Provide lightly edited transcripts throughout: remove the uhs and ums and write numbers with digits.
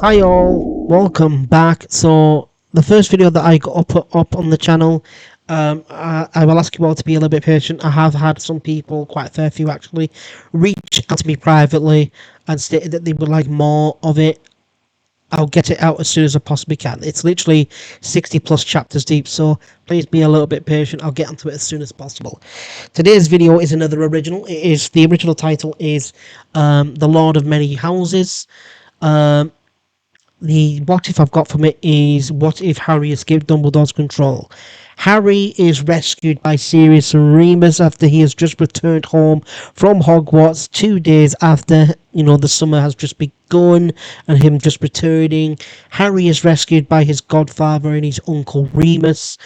Hi all, welcome back. So the first video that I got up on the channel, I will ask you all to be a little bit patient. I have had some people, quite a fair few actually, reach out to me privately and stated that they would like more of it. I'll get it out as soon as I possibly can. It's literally 60 plus chapters deep, so please be a little bit patient. I'll get onto it as soon as possible. Today's video is another original. The original title is The Lord of Many Houses. Um, the what if I've got from it is, what if Harry escaped Dumbledore's control? Harry is rescued by Sirius and Remus after he has just returned home from Hogwarts 2 days after, the summer has just begun and him just returning. Harry is rescued by his godfather and his uncle Remus,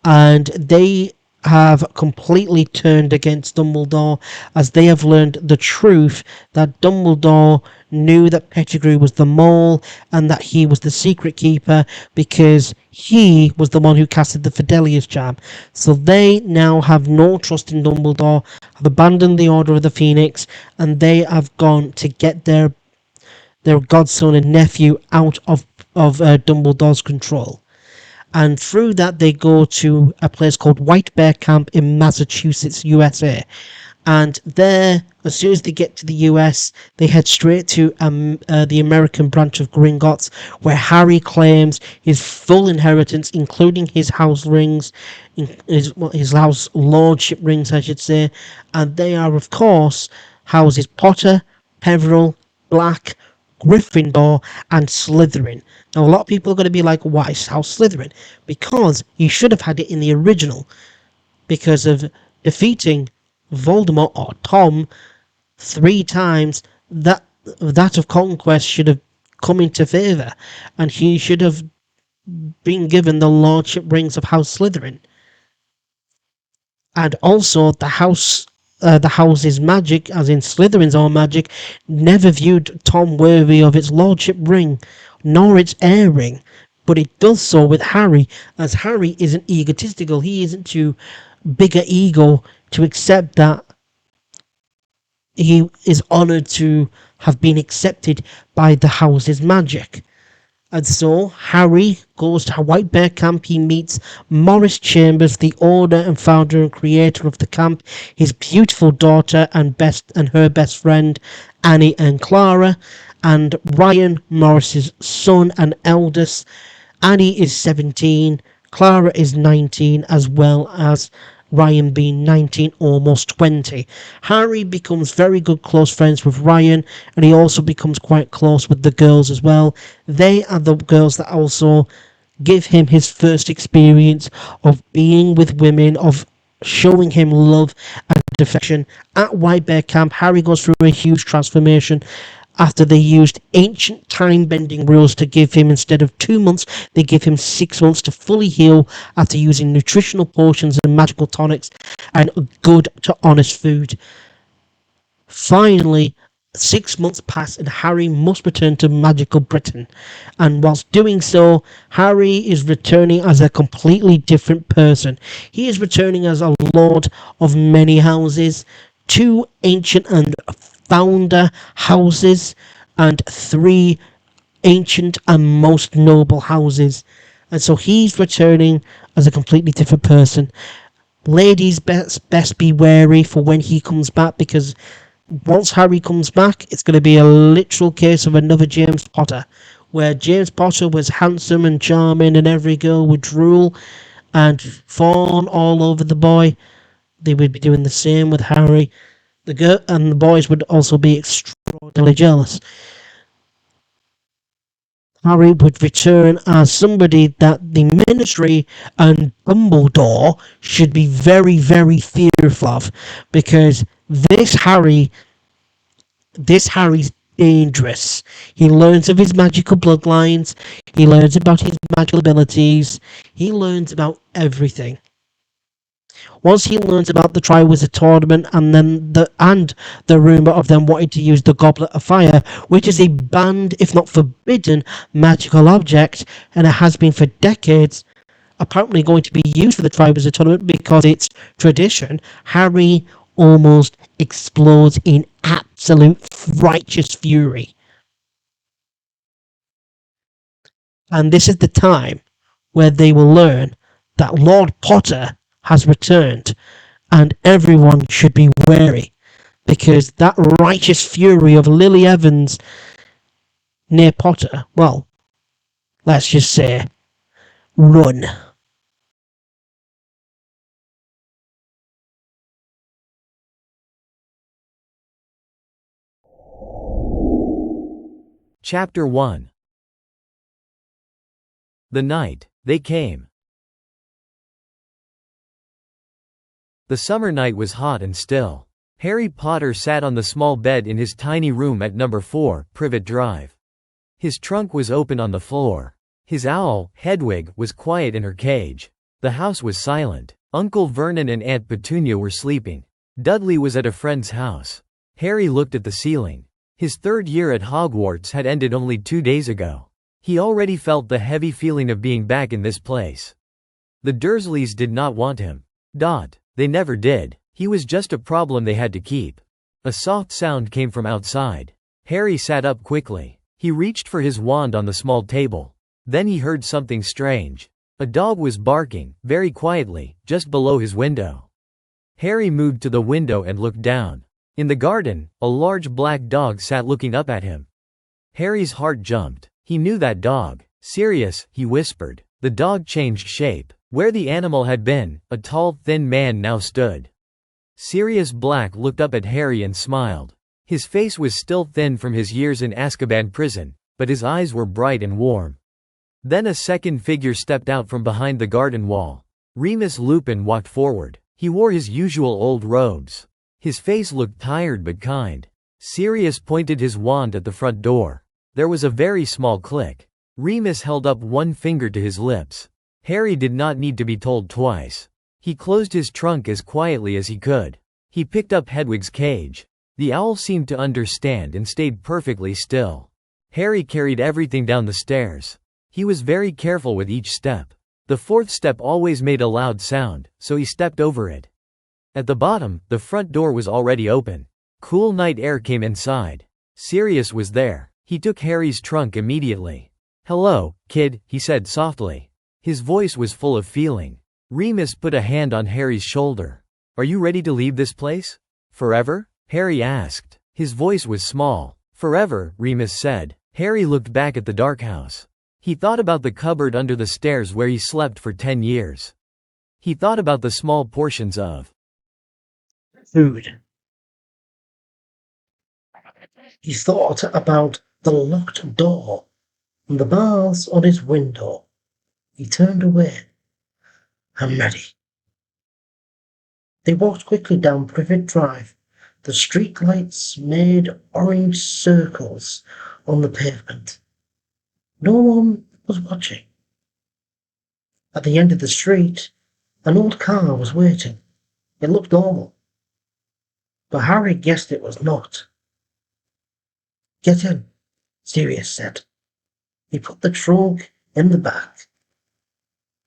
and they have completely turned against Dumbledore as they have learned the truth that Dumbledore knew that Pettigrew was the mole and that he was the secret keeper because he was the one who casted the Fidelius charm. So they now have no trust in Dumbledore, have abandoned the Order of the Phoenix, and they have gone to get their godson and nephew out of Dumbledore's control. And through that they go to a place called White Bear Camp in Massachusetts, USA. And there, as soon as they get to the US, they head straight to the American branch of Gringotts, where Harry claims his full inheritance, including his house rings, his house lordship rings, I should say. And they are, of course, houses Potter, Peveril, Black, Gryffindor, and Slytherin. Now, a lot of people are going to be like, why House Slytherin? Because you should have had it in the original, because of defeating Voldemort or Tom 3 times. That of Conquest should have come into favour, and he should have been given the Lordship Rings of House Slytherin. And also the house's magic, as in Slytherin's own magic, never viewed Tom worthy of its lordship ring, nor its heir ring. But it does so with Harry, as Harry isn't egotistical. He isn't too big a ego to accept that he is honoured to have been accepted by the house's magic. And so Harry goes to White Bear Camp. He meets Morris Chambers, the owner and founder and creator of the camp, his beautiful daughter and her best friend Annie and Clara, and Ryan, Morris's son and eldest. Annie is 17, Clara is 19, as well as Ryan being 19, almost 20. Harry becomes very good close friends with Ryan, and he also becomes quite close with the girls as well. They are the girls that also give him his first experience of being with women, of showing him love and affection. At White Bear Camp, Harry goes through a huge transformation after they used ancient time-bending rules to give him, instead of 2 months, they give him 6 months to fully heal after using nutritional potions and magical tonics and good to honest food. Finally, 6 months pass and Harry must return to magical Britain. And whilst doing so, Harry is returning as a completely different person. He is returning as a lord of many houses, 2 ancient and founder houses, and 3 ancient and most noble houses. And so he's returning as a completely different person. Ladies, best be wary for when he comes back, because once Harry comes back, it's going to be a literal case of another James Potter, where James Potter was handsome and charming and every girl would drool and fawn all over the boy. They would be doing the same with Harry. The girl and the boys would also be extraordinarily jealous. Harry would return as somebody that the Ministry and Dumbledore should be very, very fearful of, because this Harry's dangerous. He learns of his magical bloodlines, he learns about his magical abilities, he learns about everything. Once he learns about the Triwizard Tournament and the rumour of them wanting to use the Goblet of Fire, which is a banned, if not forbidden, magical object, and it has been for decades, apparently going to be used for the Triwizard Tournament because it's tradition, Harry almost explodes in absolute righteous fury. And this is the time where they will learn that Lord Potter has returned, and everyone should be wary, because that righteous fury of Lily Evans near Potter, well, let's just say, run. Chapter 1. The night they came. The summer night was hot and still. Harry Potter sat on the small bed in his tiny room at number 4, Privet Drive. His trunk was open on the floor. His owl, Hedwig, was quiet in her cage. The house was silent. Uncle Vernon and Aunt Petunia were sleeping. Dudley was at a friend's house. Harry looked at the ceiling. His third year at Hogwarts had ended only 2 days ago. He already felt the heavy feeling of being back in this place. The Dursleys did not want him. They never did. He was just a problem they had to keep. A soft sound came from outside. Harry sat up quickly. He reached for his wand on the small table. Then he heard something strange. A dog was barking, very quietly, just below his window. Harry moved to the window and looked down. In the garden, a large black dog sat looking up at him. Harry's heart jumped. He knew that dog. Sirius, he whispered. The dog changed shape. Where the animal had been, a tall, thin man now stood. Sirius Black looked up at Harry and smiled. His face was still thin from his years in Azkaban prison, but his eyes were bright and warm. Then a second figure stepped out from behind the garden wall. Remus Lupin walked forward. He wore his usual old robes. His face looked tired but kind. Sirius pointed his wand at the front door. There was a very small click. Remus held up one finger to his lips. Harry did not need to be told twice. He closed his trunk as quietly as he could. He picked up Hedwig's cage. The owl seemed to understand and stayed perfectly still. Harry carried everything down the stairs. He was very careful with each step. The fourth step always made a loud sound, so he stepped over it. At the bottom, the front door was already open. Cool night air came inside. Sirius was there. He took Harry's trunk immediately. "Hello, kid," he said softly. His voice was full of feeling. Remus put a hand on Harry's shoulder. "Are you ready to leave this place? Forever?" Harry asked. His voice was small. "Forever," Remus said. Harry looked back at the dark house. He thought about the cupboard under the stairs where he slept for 10 years. He thought about the small portions of food. He thought about the locked door and the bars on his window. He turned away. "I'm ready." They walked quickly down Privet Drive. The street lights made orange circles on the pavement. No one was watching. At the end of the street, an old car was waiting. It looked normal, but Harry guessed it was not. "Get in," Sirius said. He put the trunk in the back.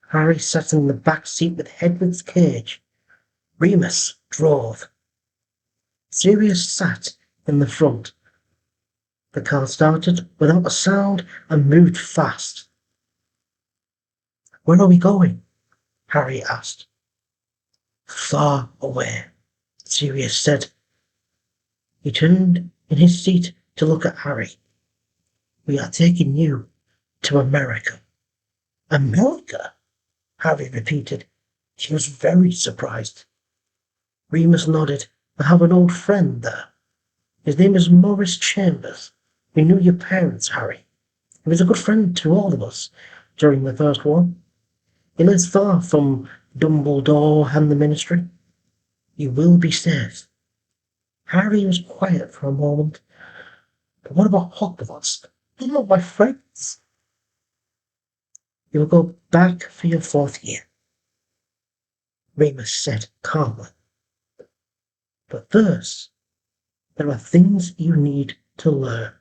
Harry sat in the back seat with Hedwig's cage. Remus drove. Sirius sat in the front. The car started without a sound and moved fast. "Where are we going?" Harry asked. "Far away," Sirius said. He turned in his seat to look at Harry. "We are taking you to America." "America?" Harry repeated. He was very surprised. Remus nodded. "I have an old friend there. His name is Maurice Chambers. We knew your parents, Harry. He was a good friend to all of us during the First War. He lives far from Dumbledore and the Ministry. You will be safe." Harry was quiet for a moment. "But what about Hogwarts? They're not my friends." "You will go back for your 4th year," Remus said calmly. "But first, there are things you need to learn,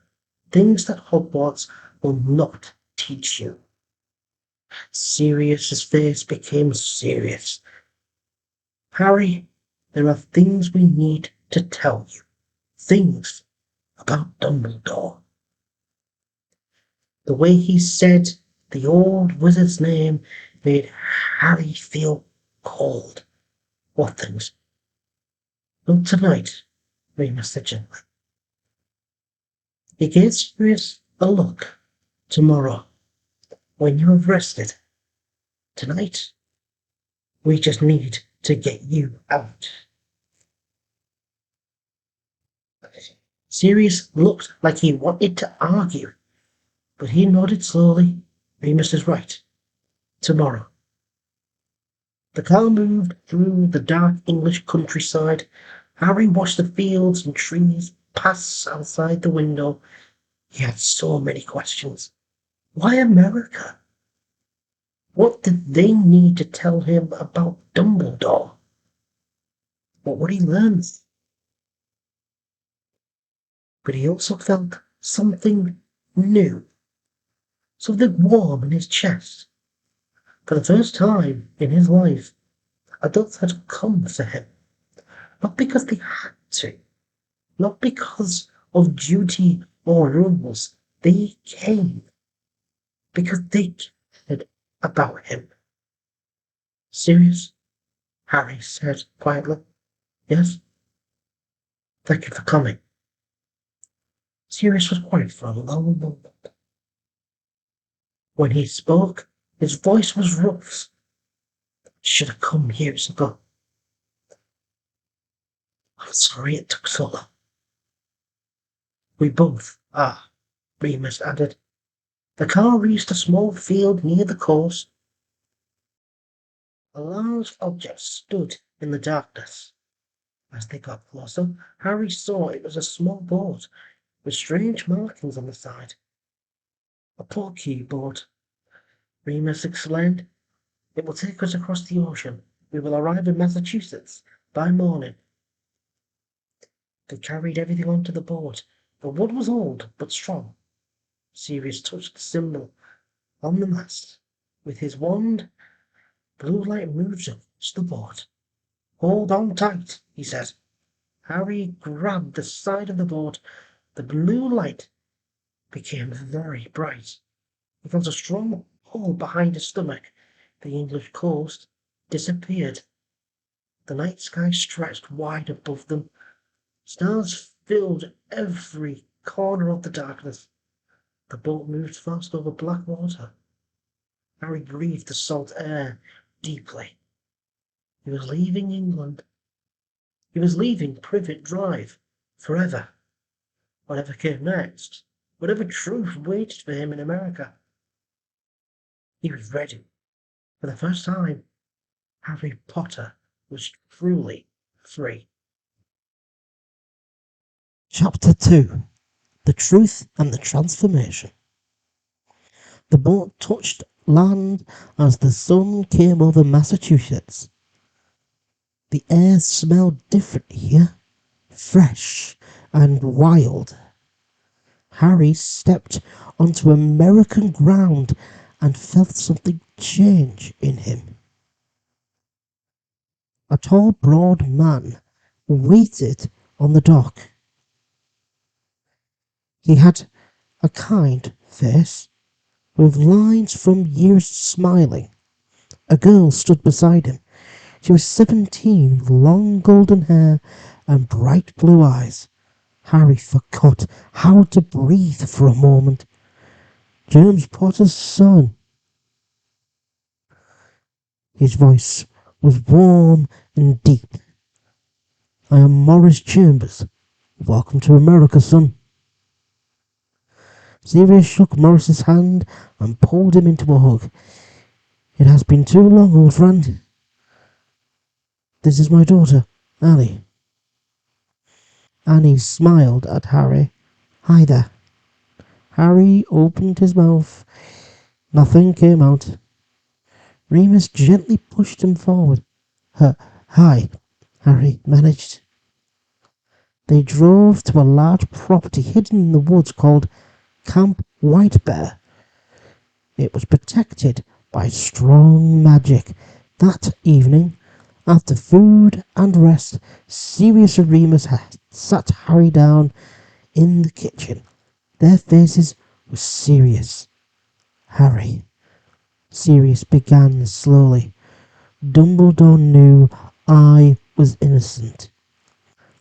things that Hogwarts will not teach you." Sirius's face became serious. "Harry, there are things we need to tell you, things about Dumbledore." The way he said The old wizard's name made Harry feel cold. What things? Not tonight, Remus said gently. He gave Sirius a look. Tomorrow, when you have rested. Tonight, we just need to get you out. Sirius looked like he wanted to argue, but he nodded slowly. Remus is right. Tomorrow. The car moved through the dark English countryside. Harry watched the fields and trees pass outside the window. He had so many questions. Why America? What did they need to tell him about Dumbledore? What would he learn? But he also felt something new, something warm in his chest. For the first time in his life, adults had come for him. Not because they had to, not because of duty or rules. They came because they cared about him. Serious? Harry said quietly. Yes? Thank you for coming. Sirius was quiet for a long moment. When he spoke, his voice was rough. Should have come years ago. I'm sorry it took so long. We both are, Remus added. The car reached a small field near the course. A large object stood in the darkness. As they got closer, Harry saw it was a small boat with strange markings on the side. A portkey boat, Remus explained. It will take us across the ocean. We will arrive in Massachusetts by morning. They carried everything onto the boat. The wood was old but strong. Sirius touched the symbol on the mast. With his wand, blue light moved across the boat. Hold on tight, he said. Harry grabbed the side of the boat. The blue light became very bright. He felt a strong pull behind his stomach. The English coast disappeared. The night sky stretched wide above them. Stars filled every corner of the darkness. The boat moved fast over black water. Harry breathed the salt air deeply. He was leaving England. He was leaving Privet Drive forever. Whatever came next, whatever truth waited for him in America. He was ready. For the first time, Harry Potter was truly free. Chapter 2. The Truth and the Transformation. The boat touched land as the sun came over Massachusetts. The air smelled different here, fresh and wild. Harry stepped onto American ground and felt something change in him. A tall, broad man waited on the dock. He had a kind face, with lines from years smiling. A girl stood beside him. She was 17, with long golden hair and bright blue eyes. Harry forgot how to breathe for a moment. James Potter's son. His voice was warm and deep. I am Morris Chambers. Welcome to America, son. Sirius shook Morris's hand and pulled him into a hug. It has been too long, old friend. This is my daughter, Annie. Annie smiled at Harry. Hi there. Harry opened his mouth. Nothing came out. Remus gently pushed him forward. Hi, Harry managed. They drove to a large property hidden in the woods called Camp White Bear. It was protected by strong magic. That evening, after food and rest, Sirius and Remus had sat Harry down in the kitchen. Their faces were serious. Harry, Sirius began slowly. Dumbledore knew I was innocent.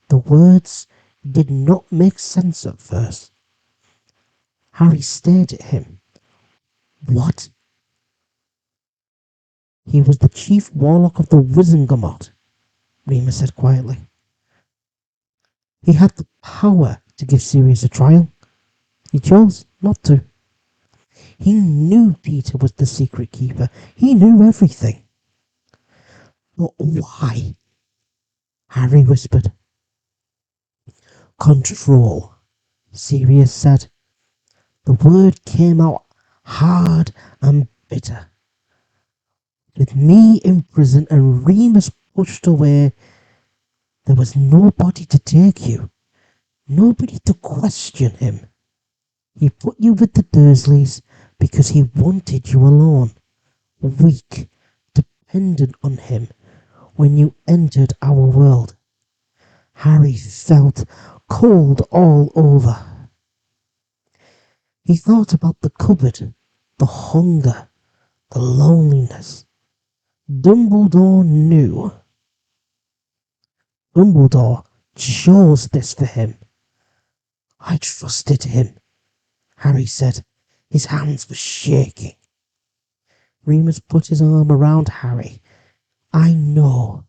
The words did not make sense at first. Harry stared at him. What? He was the chief warlock of the Wizengamot, Remus said quietly. He had the power to give Sirius a trial. He chose not to. He knew Peter was the secret keeper. He knew everything. But why? Harry whispered. Control, Sirius said. The word came out hard and bitter. With me in prison and Remus pushed away, there was nobody to take you, nobody to question him. He put you with the Dursleys because he wanted you alone, weak, dependent on him when you entered our world. Harry felt cold all over. He thought about the cupboard, the hunger, the loneliness. Dumbledore knew. Dumbledore chose this for him. I trusted him, Harry said. His hands were shaking. Remus put his arm around Harry. I know.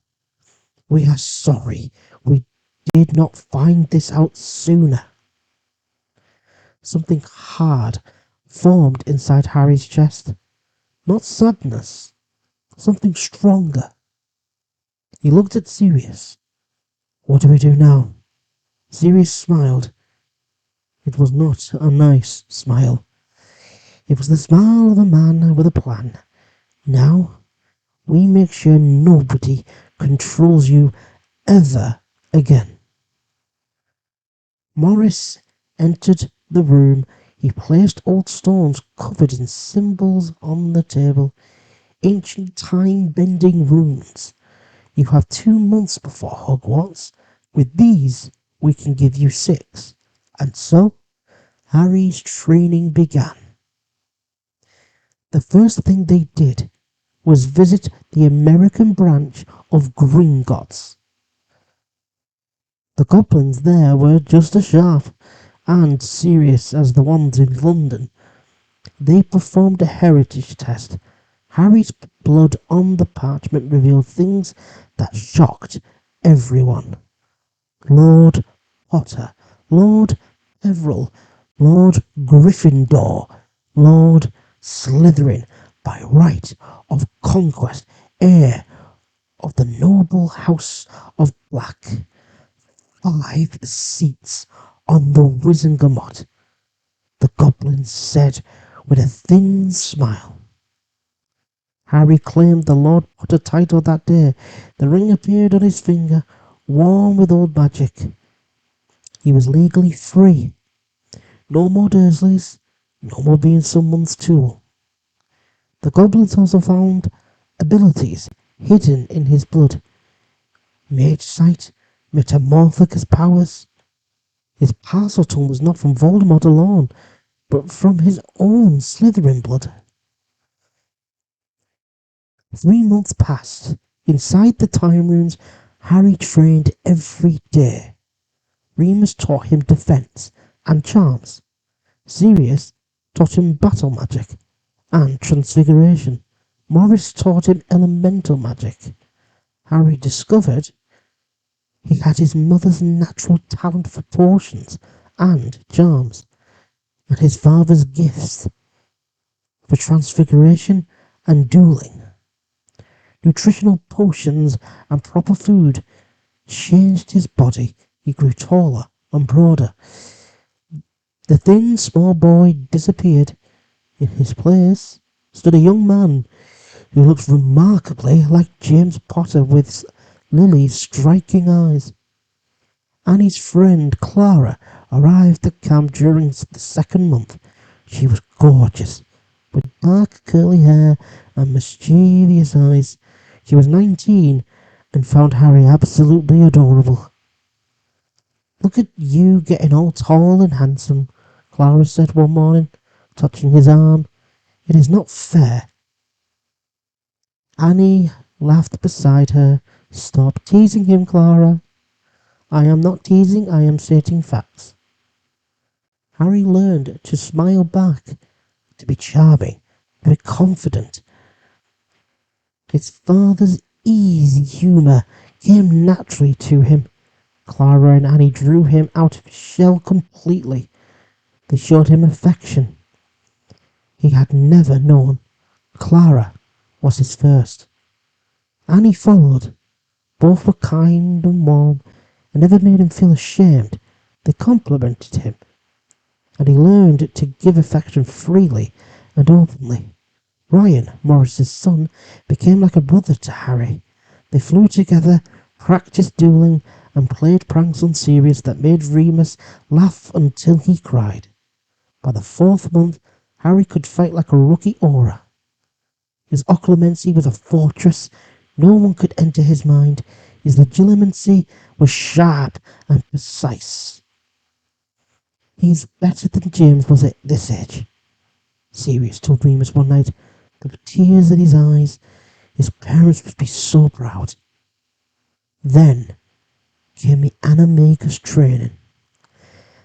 We are sorry. We did not find this out sooner. Something hard formed inside Harry's chest. Not sadness. Something stronger. He looked at Sirius. What do we do now? Sirius smiled. It was not a nice smile. It was the smile of a man with a plan. Now, we make sure nobody controls you ever again. Morris entered the room. He placed old stones covered in symbols on the table. Ancient time-bending runes. You have 2 months before Hogwarts. With these, we can give you 6. And so, Harry's training began. The first thing they did was visit the American branch of Gringotts. The goblins there were just as sharp and serious as the ones in London. They performed a heritage test. Harry's blood on the parchment revealed things that shocked everyone. Lord Potter, Lord Peveril, Lord Gryffindor, Lord Slytherin, by right of conquest, heir of the noble house of Black. 5 seats on the Wizengamot, the goblin said with a thin smile. Harry claimed the Lord Potter title that day. The ring appeared on his finger, warm with old magic. He was legally free. No more Dursleys, no more being someone's tool. The goblins also found abilities hidden in his blood. Mage sight, metamorphic powers. His Parseltongue was not from Voldemort alone, but from his own Slytherin blood. 3 months passed. Inside the time rooms, Harry trained every day. Remus taught him defense and charms. Sirius taught him battle magic and transfiguration. Morris taught him elemental magic. Harry discovered he had his mother's natural talent for potions and charms, and his father's gifts for transfiguration and dueling. Nutritional potions and proper food changed his body. He grew taller and broader. The thin, small boy disappeared. In his place stood a young man who looked remarkably like James Potter with Lily's striking eyes. Annie's friend Clara arrived at camp during the 2nd month. She was gorgeous, with dark curly hair and mischievous eyes. She was 19 and found Harry absolutely adorable. Look at you getting all tall and handsome, Clara said one morning, touching his arm. It is not fair. Annie laughed beside her. "Stop teasing him, Clara." "I am not teasing, I am stating facts." Harry learned to smile back, to be charming, to be confident. His father's easy humour came naturally to him. Clara and Annie drew him out of his shell completely. They showed him affection. He had never known. Clara was his first. Annie followed. Both were kind and warm, and never made him feel ashamed. They complimented him, and he learned to give affection freely and openly. Ryan, Morris's son, became like a brother to Harry. They flew together, practiced dueling, and played pranks on Sirius that made Remus laugh until he cried. By the 4th month, Harry could fight like a rookie aura. His occlumency was a fortress. No one could enter his mind. His legitimacy was sharp and precise. "He's better than James was at this age," Sirius told Remus one night. There were tears in his eyes. His parents would be so proud. Then came the animagus training.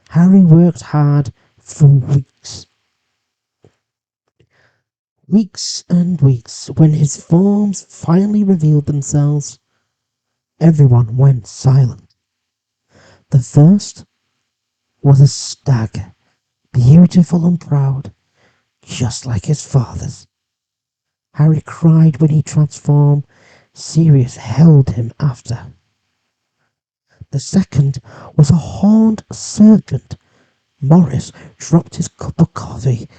Harry worked hard for weeks. Weeks and weeks. When his forms finally revealed themselves, everyone went silent. The first was a stag, beautiful and proud, just like his father's. Harry cried when he transformed. Sirius held him after. The second was a horned serpent. Morris dropped his cup of coffee.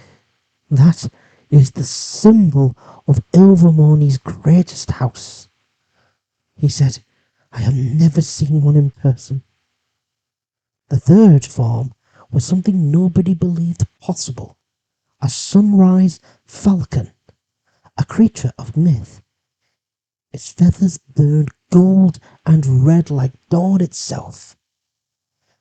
That is the symbol of Ilvermorny's greatest house. He said, "I have never seen one in person." The third form was something nobody believed possible. A sunrise falcon, a creature of myth. Its feathers burned gold and red like dawn itself.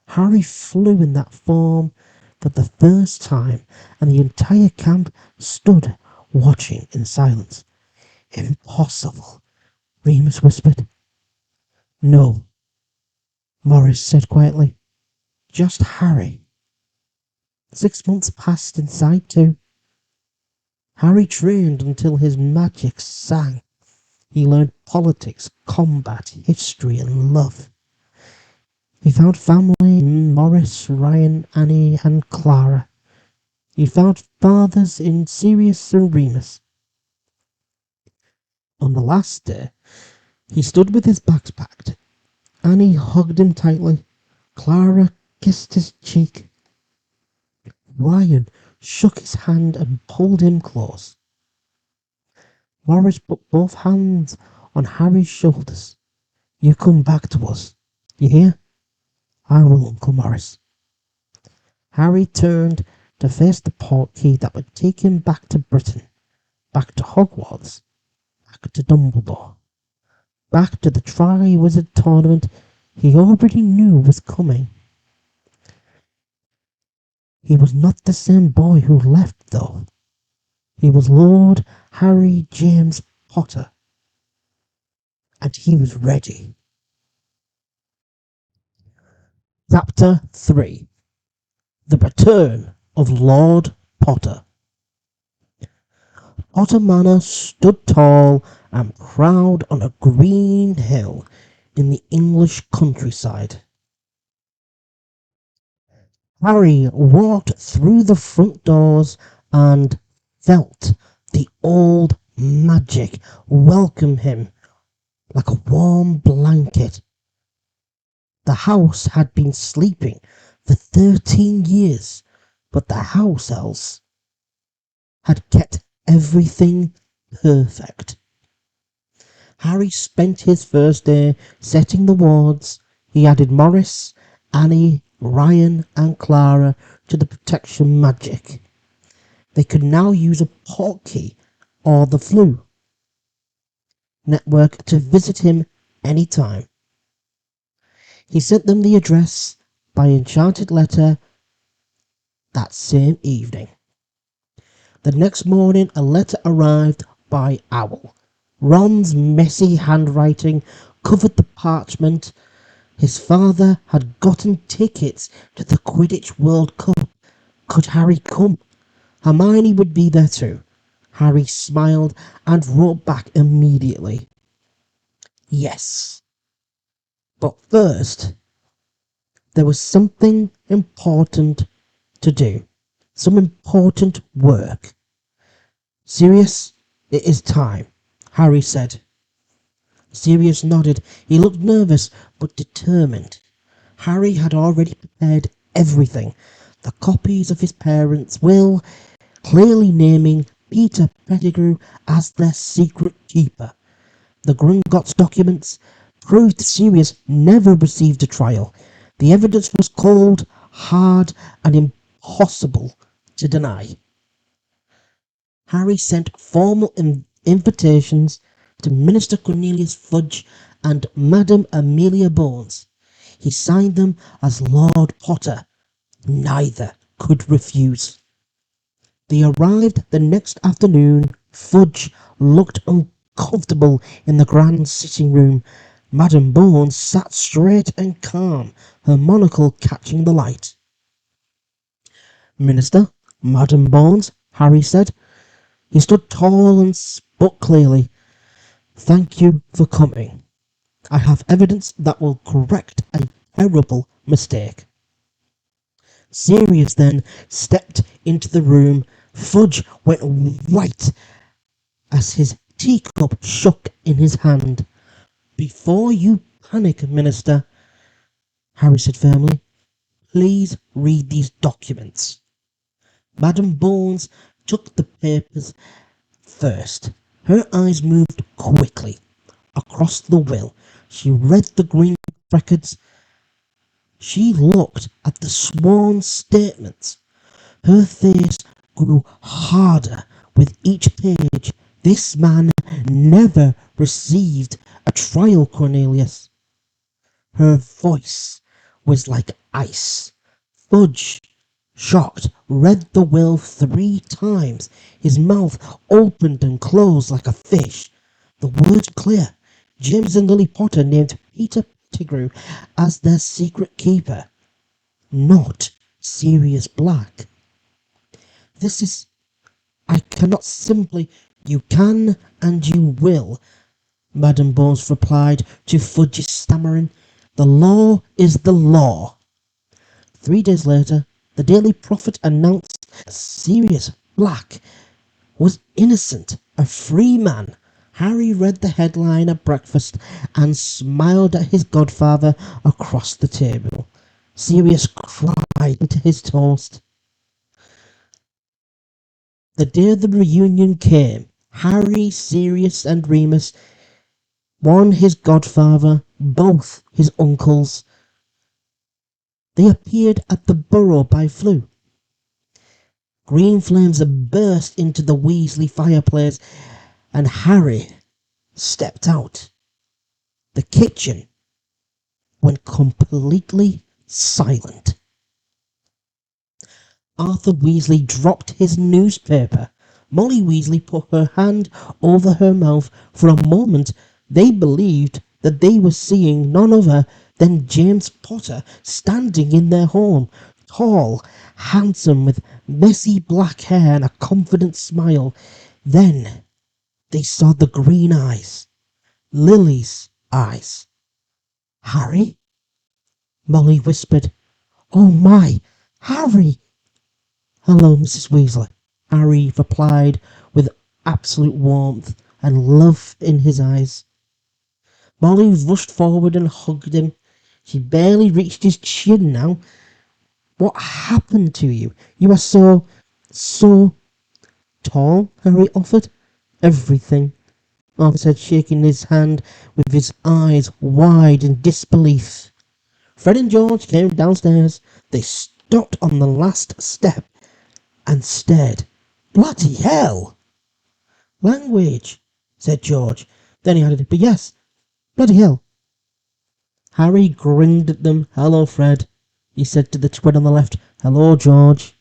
Harry flew in that form for the first time, and the entire camp stood watching in silence. "Impossible," Remus whispered. "No," Morris said quietly. "Just Harry." 6 months passed inside too. Harry trained until his magic sang. He learned politics, combat, history, and love. He found family in Morris, Ryan, Annie, and Clara. He found fathers in Sirius and Remus. On the last day, he stood with his bags packed. Annie hugged him tightly. Clara kissed his cheek. Ryan shook his hand and pulled him close. Morris put both hands on Harry's shoulders. "You come back to us. You hear?" "I will, Uncle Morris." Harry turned to face the portkey that would take him back to Britain, back to Hogwarts, back to Dumbledore, back to the Tri-Wizard tournament he already knew was coming. He was not the same boy who left, though. He was Lord Harry James Potter, and he was ready. Chapter 3: The Return of Lord Potter. Potter Manor stood tall and proud on a green hill in the English countryside. Harry walked through the front doors and felt the old magic welcome him like a warm blanket. The house had been sleeping for 13 years, but the house elves had kept everything perfect. Harry spent his first day setting the wards. He added Morris, Annie, Ryan, and Clara to the protection magic. They could now use a portkey or the Flu network to visit him anytime. He sent them the address by enchanted letter that same evening. The next morning a letter arrived by owl. Ron's messy handwriting covered the parchment. His father had gotten tickets to the Quidditch World Cup. Could Harry come? Hermione would be there too. Harry smiled and wrote back immediately. Yes. But first, there was something important to do. Some important work. Sirius, it is time, Harry said. Sirius nodded. He looked nervous but determined. Harry had already prepared everything. The copies of his parents' will, clearly naming Peter Pettigrew as their secret keeper. The Gringotts documents proved Sirius never received a trial. The evidence was cold, hard, and impossible to deny. Harry sent formal invitations to Minister Cornelius Fudge and Madame Amelia Bones. He signed them as Lord Potter. Neither could refuse. They arrived the next afternoon. Fudge looked uncomfortable in the grand sitting room. Madame Bones sat straight and calm, her monocle catching the light. Minister, Madame Bones, Harry said. He stood tall and spoke clearly. Thank you for coming. I have evidence that will correct a terrible mistake. Sirius then stepped into the room. Fudge went white as his teacup shook in his hand. Before you panic, Minister, Harry said firmly, please read these documents. Madame Bones took the papers first. Her eyes moved quickly across the will. She read the green records. She looked at the sworn statements. Her face grew harder with each page. This man never received a trial, Cornelius. Her voice was like ice. Fudge, shocked, read the will 3 times. His mouth opened and closed like a fish. The words clear. James and Lily Potter named Peter Pettigrew as their secret keeper, not Sirius Black. This is... I cannot simply... You can and you will, Madame Bones replied to Fudge's stammering. The law is the law. 3 days later, the Daily Prophet announced that Sirius Black was innocent, a free man. Harry read the headline at breakfast and smiled at his godfather across the table. Sirius cried into his toast. The day the reunion came, Harry, Sirius and Remus, one his godfather, both his uncles, they appeared at the burrow by Floo. Green flames burst into the Weasley fireplace and Harry stepped out. The kitchen went completely silent. Arthur Weasley dropped his newspaper. Molly Weasley put her hand over her mouth. For a moment, they believed that they were seeing none other than James Potter standing in their home, tall, handsome, with messy black hair and a confident smile. Then they saw the green eyes, Lily's eyes. Harry? Molly whispered. Oh my, Harry! Hello, Mrs. Weasley, Harry replied with absolute warmth and love in his eyes. Molly rushed forward and hugged him. She barely reached his chin now. What happened to you? You are so tall, Harry offered. Everything, Arthur said, shaking his hand with his eyes wide in disbelief. Fred and George came downstairs. They stopped on the last step and stared. Bloody hell! Language, said George. Then he added, but yes, bloody hell. Harry grinned at them. Hello, Fred, he said to the twin on the left. Hello, George.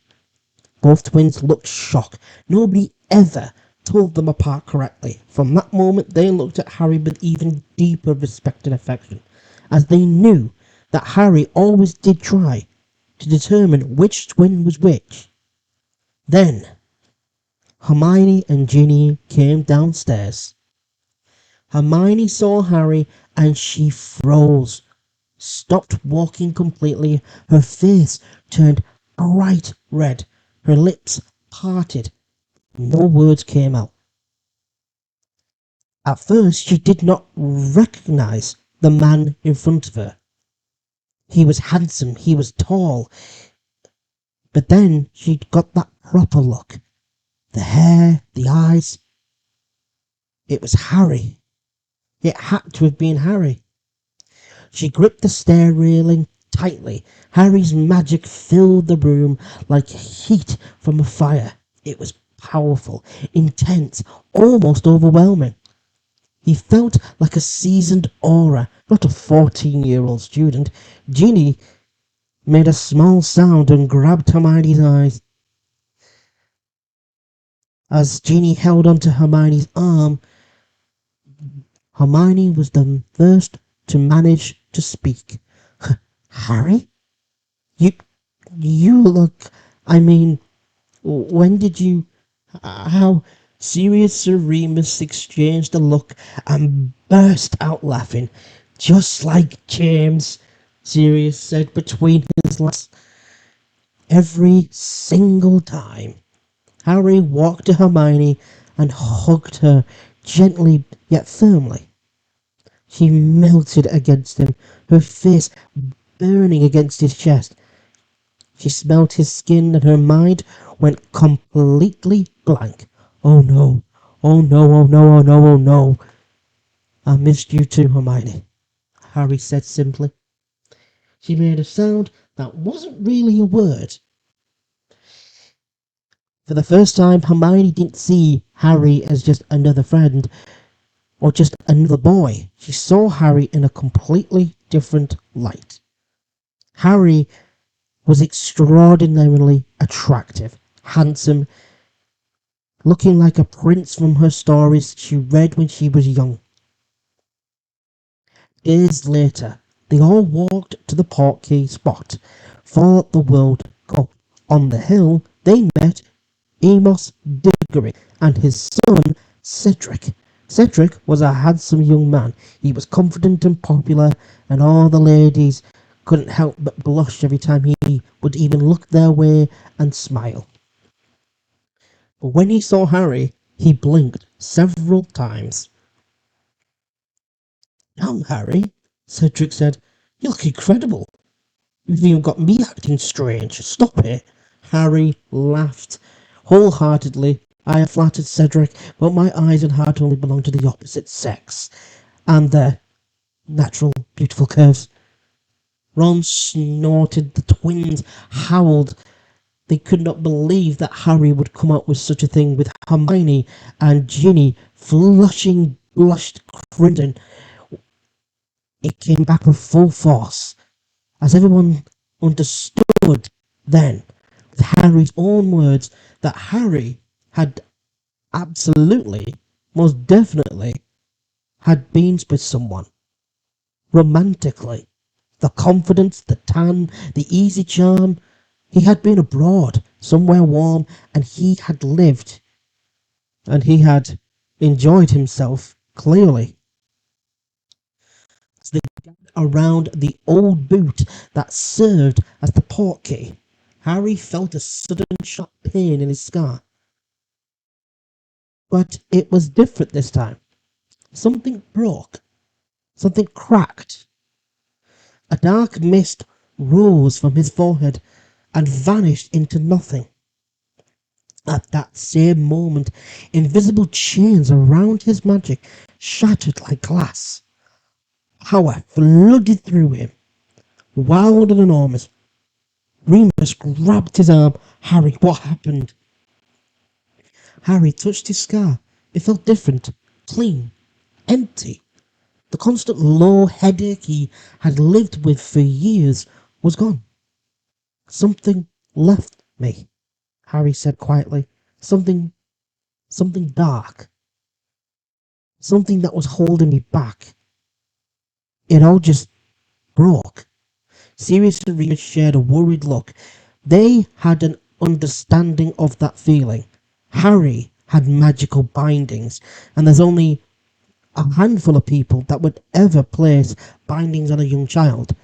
Both twins looked shocked. Nobody ever told them apart correctly. From that moment, they looked at Harry with even deeper respect and affection, as they knew that Harry always did try to determine which twin was which. Then, Hermione and Ginny came downstairs. Hermione saw Harry and she froze, stopped walking completely. Her face turned bright red, her lips parted. No words came out. At first, she did not recognize the man in front of her. He was handsome, he was tall, but then she got that proper look. The hair, the eyes. It was Harry. It had to have been Harry. She gripped the stair railing tightly. Harry's magic filled the room like heat from a fire. It was powerful, intense, almost overwhelming. He felt like a seasoned aura, not a 14-year-old student. Ginny made a small sound and grabbed Hermione's eyes. As Ginny held onto Hermione's arm, Hermione was the first to manage to speak. Harry? You look... I mean, when did you... How... Sirius Seremus exchanged a look and burst out laughing. Just like James, Sirius said between his laughs. Every single time. Harry walked to Hermione and hugged her gently yet firmly. She melted against him, her face burning against his chest. She smelt his skin and her mind went completely blank. Oh no, oh no, oh no, oh no, oh no. I missed you too, Hermione, Harry said simply. She made a sound that wasn't really a word. For the first time, Hermione didn't see Harry as just another friend or just another boy. She saw Harry in a completely different light. Harry was extraordinarily attractive, handsome, looking like a prince from her stories she read when she was young. Days later, they all walked to the portkey spot for the World Cup. On the hill, they met Amos Diggory and his son Cedric. Cedric was a handsome young man. He was confident and popular, and all the ladies couldn't help but blush every time he would even look their way and smile. But when he saw Harry, he blinked several times. "Young Harry," Cedric said, "you look incredible. You've even got me acting strange. Stop it." Harry laughed wholeheartedly. I have flattered Cedric, but my eyes and heart only belong to the opposite sex, and their natural, beautiful curves. Ron snorted. The twins howled. They could not believe that Harry would come up with such a thing, with Hermione and Ginny blushed crimson. It came back with full force, as everyone understood then, with Harry's own words, that Harry had absolutely, most definitely, had been with someone. Romantically. The confidence, the tan, the easy charm. He had been abroad, somewhere warm, and he had lived. And he had enjoyed himself, clearly. As they gathered around the old boot that served as the portkey, Harry felt a sudden sharp pain in his scar. But it was different this time. Something broke. Something cracked. A dark mist rose from his forehead and vanished into nothing. At that same moment, invisible chains around his magic shattered like glass. Power flooded through him, wild and enormous. Remus grabbed his arm. "Harry, what happened?" Harry touched his scar. It felt different, clean, empty. The constant low headache he had lived with for years was gone. "Something left me," Harry said quietly. "Something something dark, something that was holding me back. It all just broke. Sirius and Remus shared a worried look. They had an understanding of that feeling. Harry had magical bindings, and there's only a handful of people that would ever place bindings on a young child.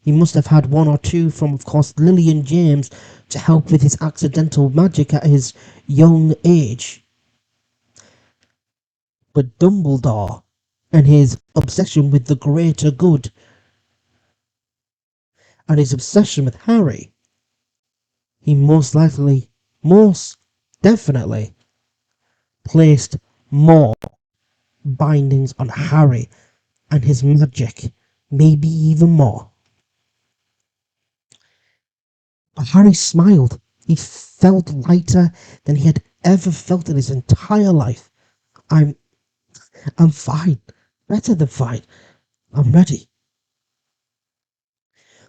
He must have had one or two from, of course, Lily and James to help with his accidental magic at his young age. But Dumbledore and his obsession with the greater good and his obsession with Harry, he most definitely placed more bindings on Harry and his magic, maybe even more. But Harry smiled. He felt lighter than he had ever felt in his entire life. I'm fine. Better than fine. I'm ready.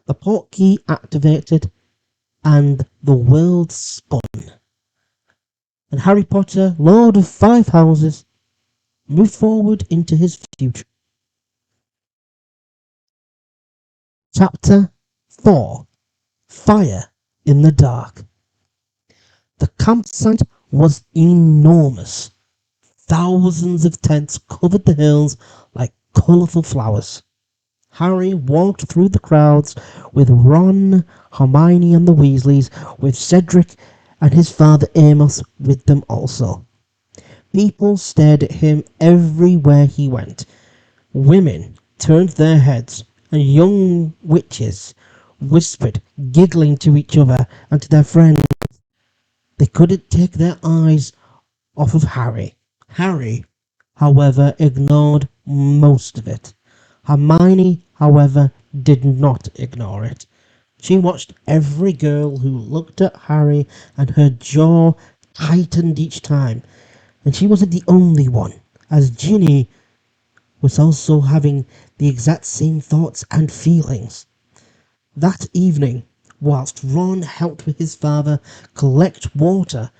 The portkey activated and the world spun. And Harry Potter, Lord of Five Houses, moved forward into his future. Chapter 4: Fire in the Dark. The campsite was enormous. Thousands of tents covered the hills like colourful flowers. Harry walked through the crowds with Ron, Hermione and the Weasleys, with Cedric and his father Amos with them also. People stared at him everywhere he went. Women turned their heads, and young witches whispered, giggling to each other and to their friends. They couldn't take their eyes off of Harry. Harry, however, ignored most of it. Hermione, however, did not ignore it. She watched every girl who looked at Harry, and her jaw tightened each time. And she wasn't the only one, as Ginny was also having the exact same thoughts and feelings. That evening, whilst Ron helped with his father collect water,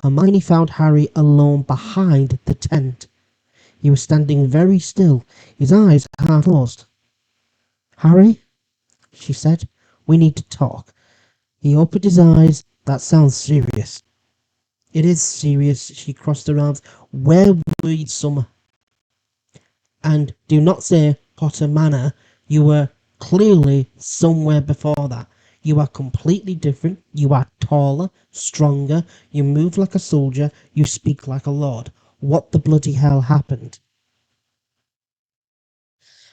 Hermione found Harry alone behind the tent. He was standing very still, his eyes half closed. "Harry," she said, "we need to talk." He opened his eyes. "That sounds serious." "It is serious," she crossed her arms. "Where were you summer? And do not say Potter Manor. You were clearly somewhere before that. You are completely different. You are taller, stronger. You move like a soldier. You speak like a lord. What the bloody hell happened?"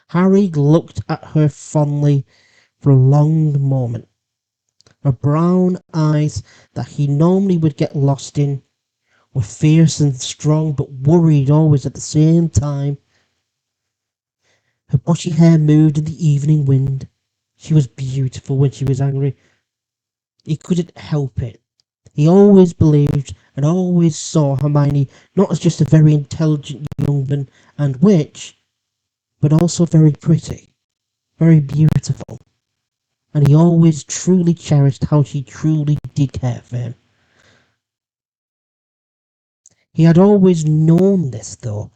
Harry looked at her fondly for a long moment. Her brown eyes, that he normally would get lost in, were fierce and strong, but worried always at the same time. Her bushy hair moved in the evening wind. She was beautiful when she was angry. He couldn't help it. He always believed and always saw Hermione not as just a very intelligent young woman and witch, but also very pretty, very beautiful. And he always truly cherished how she truly did care for him. He had always known this though,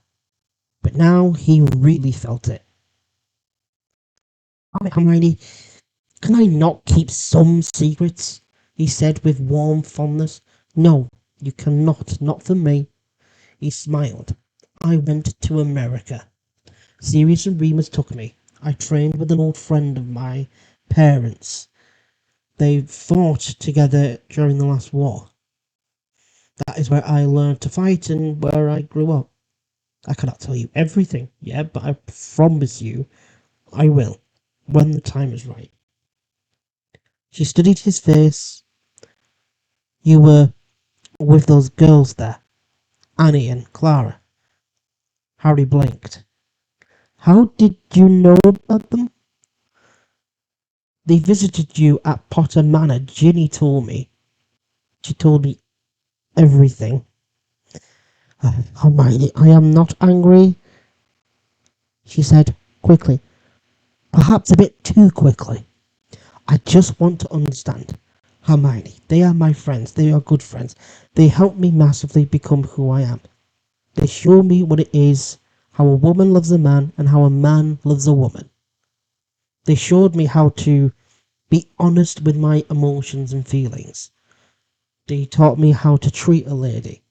but now he really felt it. "Hermione, can I not keep some secrets?" he said with warm fondness. "No, you cannot, not from me." He smiled. "I went to America. Sirius and Remus took me. I trained with an old friend of my parents. They fought together during the last war. That is where I learned to fight and where I grew up. I cannot tell you everything yet, but I promise you I will, when the time is right." She studied his face. "You were with those girls there, Annie and Clara." Harry blinked. "How did you know about them?" "They visited you at Potter Manor. Ginny told me. She told me everything." "Hermione, I am not angry," she said quickly. Perhaps a bit too quickly. "I just want to understand. Hermione, they are my friends. They are good friends. They help me massively become who I am. They show me what it is, how a woman loves a man and how a man loves a woman. They showed me how to be honest with my emotions and feelings. They taught me how to treat a lady.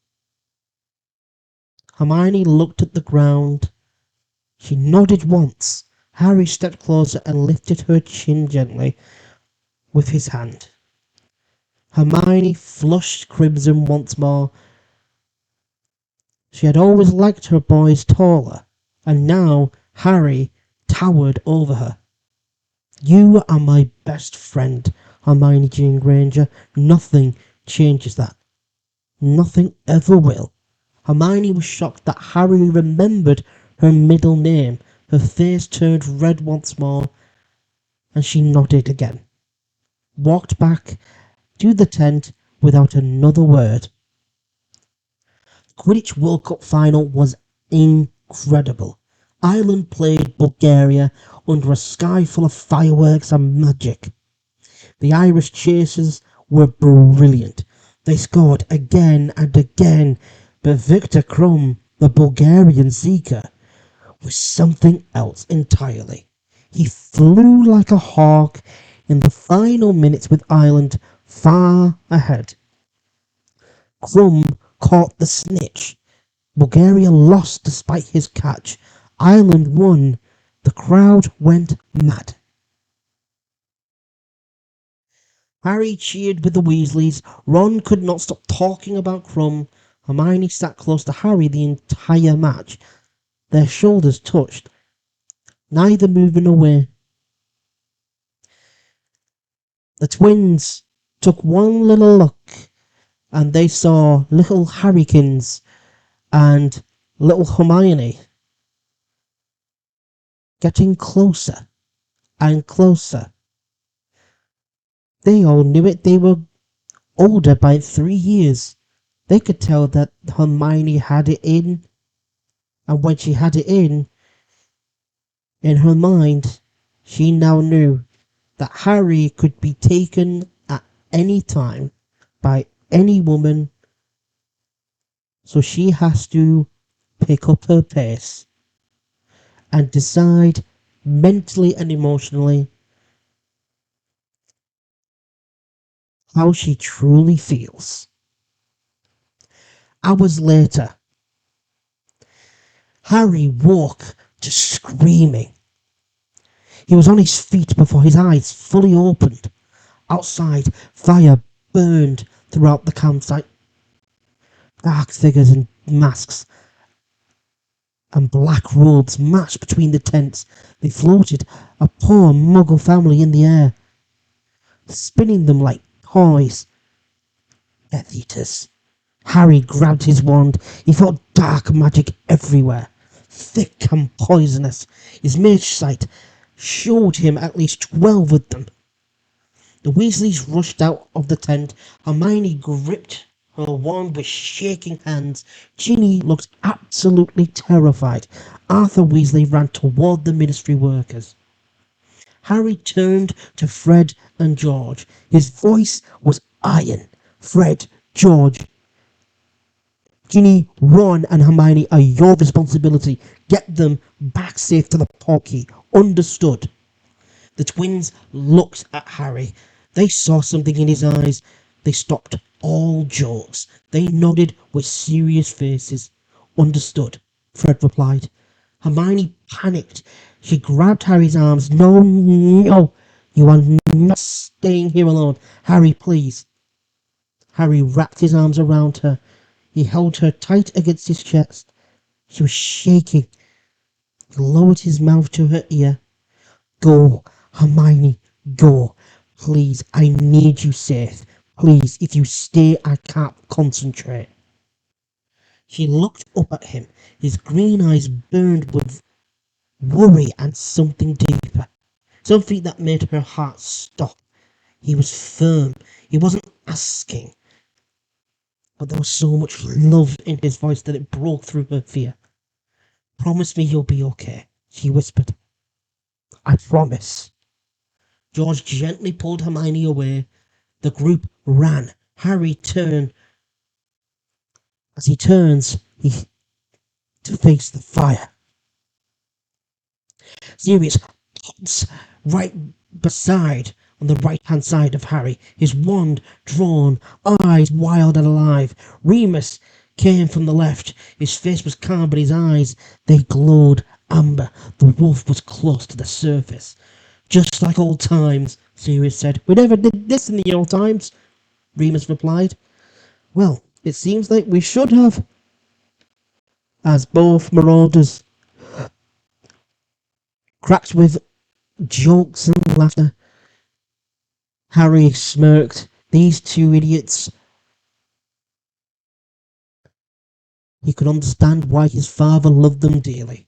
Hermione looked at the ground. She nodded once. Harry stepped closer and lifted her chin gently with his hand. Hermione flushed crimson once more. She had always liked her boys taller, and now Harry towered over her. You are my best friend, Hermione Jane Granger. Nothing changes that. Nothing ever will. Hermione was shocked that Harry remembered her middle name. Her face turned red once more, and she nodded again. Walked back to the tent without another word. Quidditch World Cup final was incredible. Ireland played Bulgaria under a sky full of fireworks and magic. The Irish chasers were brilliant. They scored again and again, but Victor Krum, the Bulgarian seeker, was something else entirely. He flew like a hawk in the final minutes with Ireland far ahead. Krum caught the snitch. Bulgaria lost despite his catch. Ireland won. The crowd went mad. Harry cheered with the Weasleys. Ron could not stop talking about Krum. Hermione sat close to Harry the entire match. Their shoulders touched, neither moving away. The twins took one little look, and they saw little Harrykins and little Hermione getting closer and closer. They all knew it. They were older by 3 years. They could tell that Hermione had it in, and when she had it in her mind, she now knew that Harry could be taken at any time by any woman, so she has to pick up her pace and decide mentally and emotionally how she truly feels. Hours later, Harry woke to screaming. He was on his feet before his eyes fully opened. Outside, fire burned throughout the campsite. Dark figures in masks and black robes matched between the tents. They floated, a poor muggle family in the air, spinning them like toys. Death Eaters. Harry grabbed his wand. He felt dark magic everywhere, thick and poisonous. His mage sight showed him at least 12 of them. The Weasleys rushed out of the tent. Hermione gripped her wand with shaking hands. Ginny looked absolutely terrified. Arthur Weasley ran toward the ministry workers. Harry turned to Fred and George. His voice was iron. Fred, George, Ginny, Ron and Hermione are your responsibility. Get them back safe to the portkey. Understood? The twins looked at Harry. They saw something in his eyes. They stopped all jokes. They nodded with serious faces. Understood, Fred replied. Hermione panicked. She grabbed Harry's arms. No, no, you are not staying here alone. Harry, please. Harry wrapped his arms around her. He held her tight against his chest. She was shaking. He lowered his mouth to her ear. Go, Hermione, go. Please, I need you safe. Please, if you stay, I can't concentrate. She looked up at him. His green eyes burned with worry and something deeper. Something that made her heart stop. He was firm. He wasn't asking. But there was so much love in his voice that it broke through her fear. Promise me you'll be okay, she whispered. I promise. George gently pulled Hermione away. The group ran. As he turns to face the fire. Sirius pops right beside, on the right-hand side of Harry, his wand drawn, eyes wild and alive. Remus came from the left. His face was calm, but his eyes, they glowed amber. The wolf was close to the surface. Just like old times, Sirius said. We never did this in the old times, Remus replied. Well, it seems like we should have. As both marauders cracked with jokes and laughter, Harry smirked. These two idiots. He could understand why his father loved them dearly.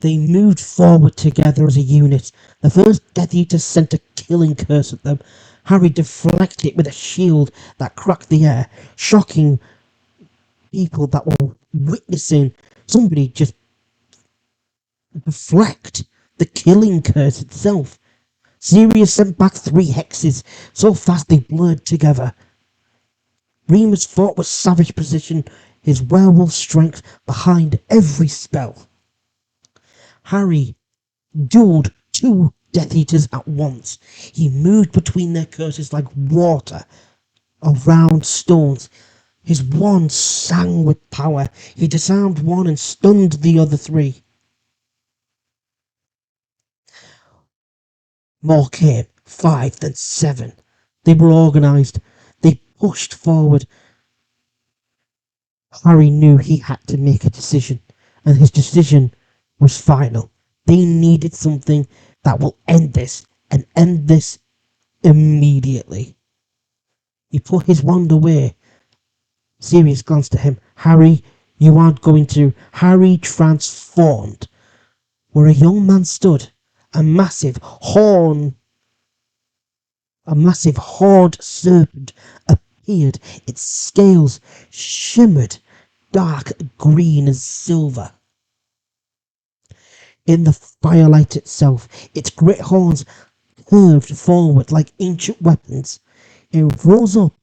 They moved forward together as a unit. The first Death Eater sent a killing curse at them. Harry deflected it with a shield that cracked the air, shocking people that were witnessing somebody just deflect the killing curse itself. Sirius sent back 3 hexes, so fast they blurred together. Remus fought with savage precision, his werewolf strength behind every spell. Harry dueled 2 Death Eaters at once. He moved between their curses like water around stones. His wand sang with power. He disarmed one and stunned the other 3. More came, 5, then 7. They were organised. They pushed forward. Harry knew he had to make a decision, and his decision was final. They needed something that will end this, and end this immediately. He put his wand away. Sirius glanced at him. Harry, you aren't going to. Harry transformed. Where a young man stood, a massive horned serpent appeared. Its scales shimmered dark green and silver. In the firelight itself, its great horns curved forward like ancient weapons. It rose up,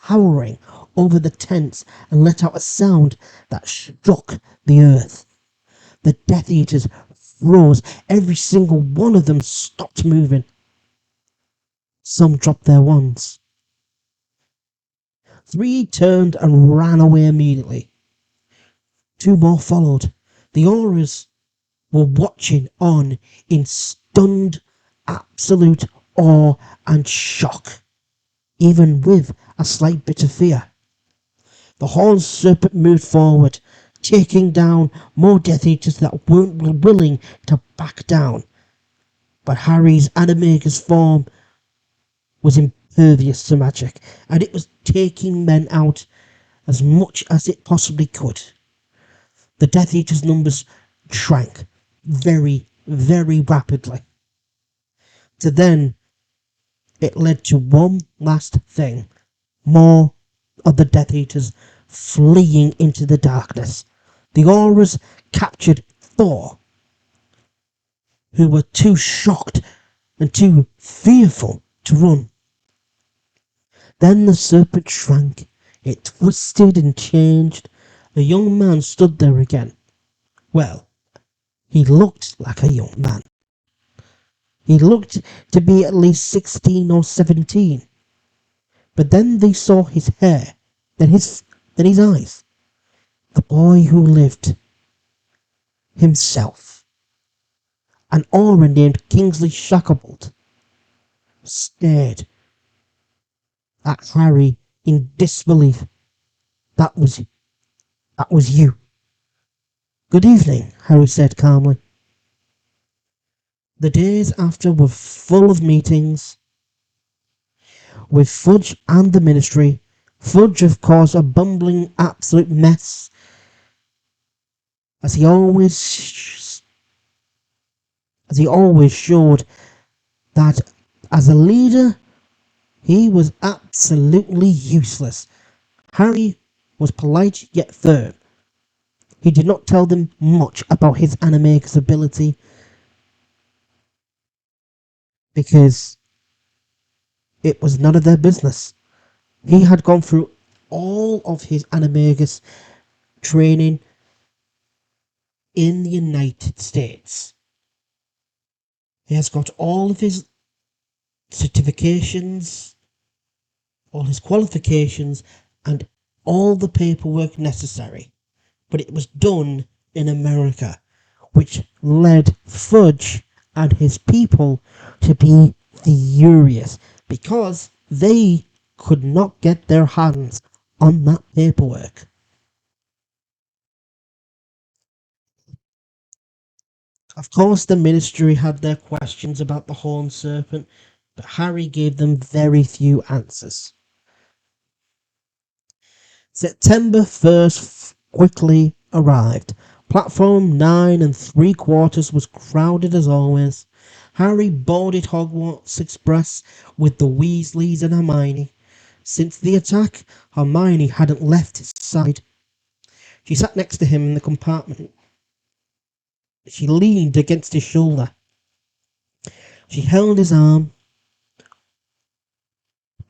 towering over the tents, and let out a sound that shook the earth. The Death Eaters froze. Every single one of them stopped moving. Some dropped their wands. 3 turned and ran away immediately. 2 more followed. The auras were watching on in stunned, absolute awe and shock, even with a slight bit of fear. The horned serpent moved forward, taking down more Death Eaters that weren't willing to back down. But Harry's Animagus form was impervious to magic, and it was taking men out as much as it possibly could. The Death Eaters' numbers shrank very, very rapidly. So then it led to one last thing. More of the Death Eaters fleeing into the darkness. The auras captured 4, who were too shocked and too fearful to run. Then the serpent shrank. It twisted and changed. The young man stood there again. Well, he looked like a young man. He looked to be at least 16 or 17. But then they saw his hair, then his eyes. The boy who lived. Himself. An aura named Kingsley Shacklebolt stared at Harry in disbelief. That was you. Good evening, Harry said calmly. The days after were full of meetings with Fudge and the Ministry. Fudge, of course, a bumbling absolute mess, as he always showed that as a leader he was absolutely useless. Harry was polite yet firm. He did not tell them much about his Animagus ability, because It was none of their business. He had gone through all of his animagus training in the United States. He has got all of his certifications, all his qualifications, and all the paperwork necessary. But it was done in America, which led Fudge and his people to be furious because they could not get their hands on that paperwork. Of course, the ministry had their questions about the horned serpent, but Harry gave them very few answers. September 1st quickly arrived. Platform 9 3/4 was crowded as always. Harry boarded Hogwarts Express with the Weasleys and Hermione. Since the attack, Hermione hadn't left his side. She sat next to him in the compartment. She leaned against his shoulder. She held his arm.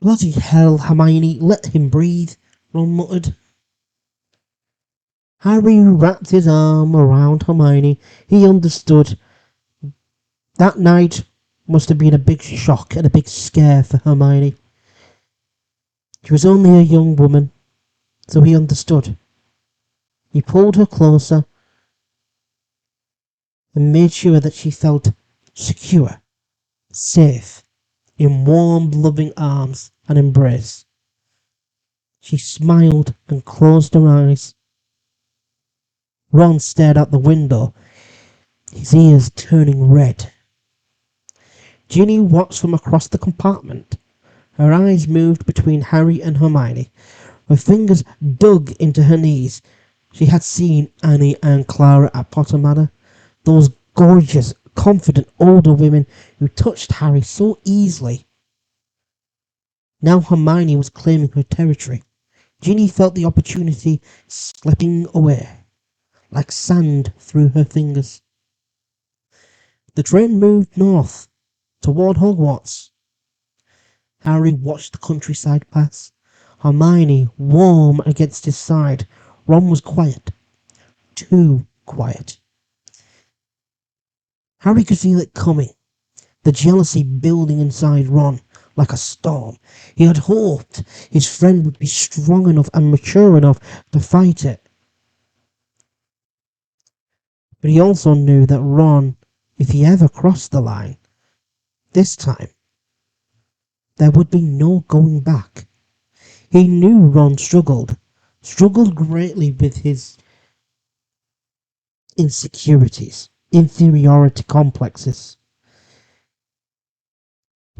Bloody hell, Hermione, let him breathe, Ron muttered. Harry wrapped his arm around Hermione. He understood. That night must have been a big shock and a big scare for Hermione. She was only a young woman, so he understood. He pulled her closer and made sure that she felt secure, safe, in warm, loving arms and embrace. She smiled and closed her eyes. Ron stared out the window, his ears turning red. Ginny watched from across the compartment. Her eyes moved between Harry and Hermione. Her fingers dug into her knees. She had seen Annie and Clara at Potter Manor, those gorgeous, confident older women who touched Harry so easily. Now Hermione was claiming her territory. Ginny felt the opportunity slipping away, like sand through her fingers. The train moved north, toward Hogwarts. Harry watched the countryside pass. Hermione warm against his side. Ron was quiet. Too quiet. Harry could feel it coming. The jealousy building inside Ron like a storm. He had hoped his friend would be strong enough and mature enough to fight it. But he also knew that Ron, if he ever crossed the line, this time, there would be no going back. He knew Ron struggled greatly with his insecurities, inferiority complexes.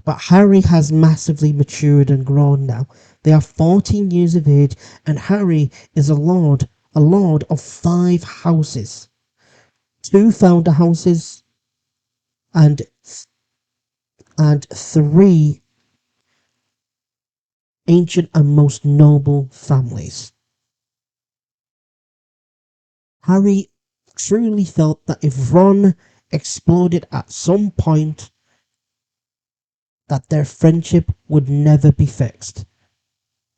But Harry has massively matured and grown now. They are 14 years of age, and Harry is a lord of 5 houses. 2 founder houses and 3 ancient and most noble families. Harry truly felt that if Ron exploded at some point, that their friendship would never be fixed.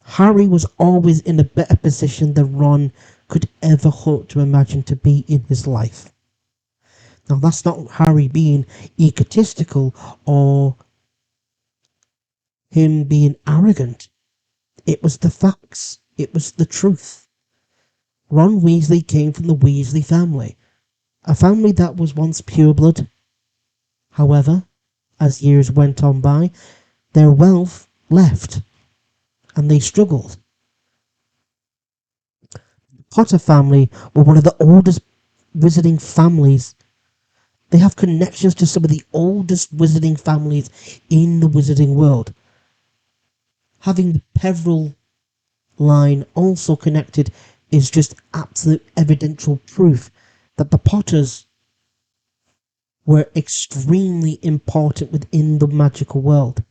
Harry was always in a better position than Ron could ever hope to imagine to be in his life. Now that's not Harry being egotistical or him being arrogant. It was the facts. It was the truth. Ron Weasley came from the Weasley family, a family that was once pureblood. However, as years went on by, their wealth left, and they struggled. The Potter family were one of the oldest wizarding families. They have connections to some of the oldest wizarding families in the wizarding world. Having the Peveril line also connected is just absolute evidential proof that the Potters were extremely important within the magical world,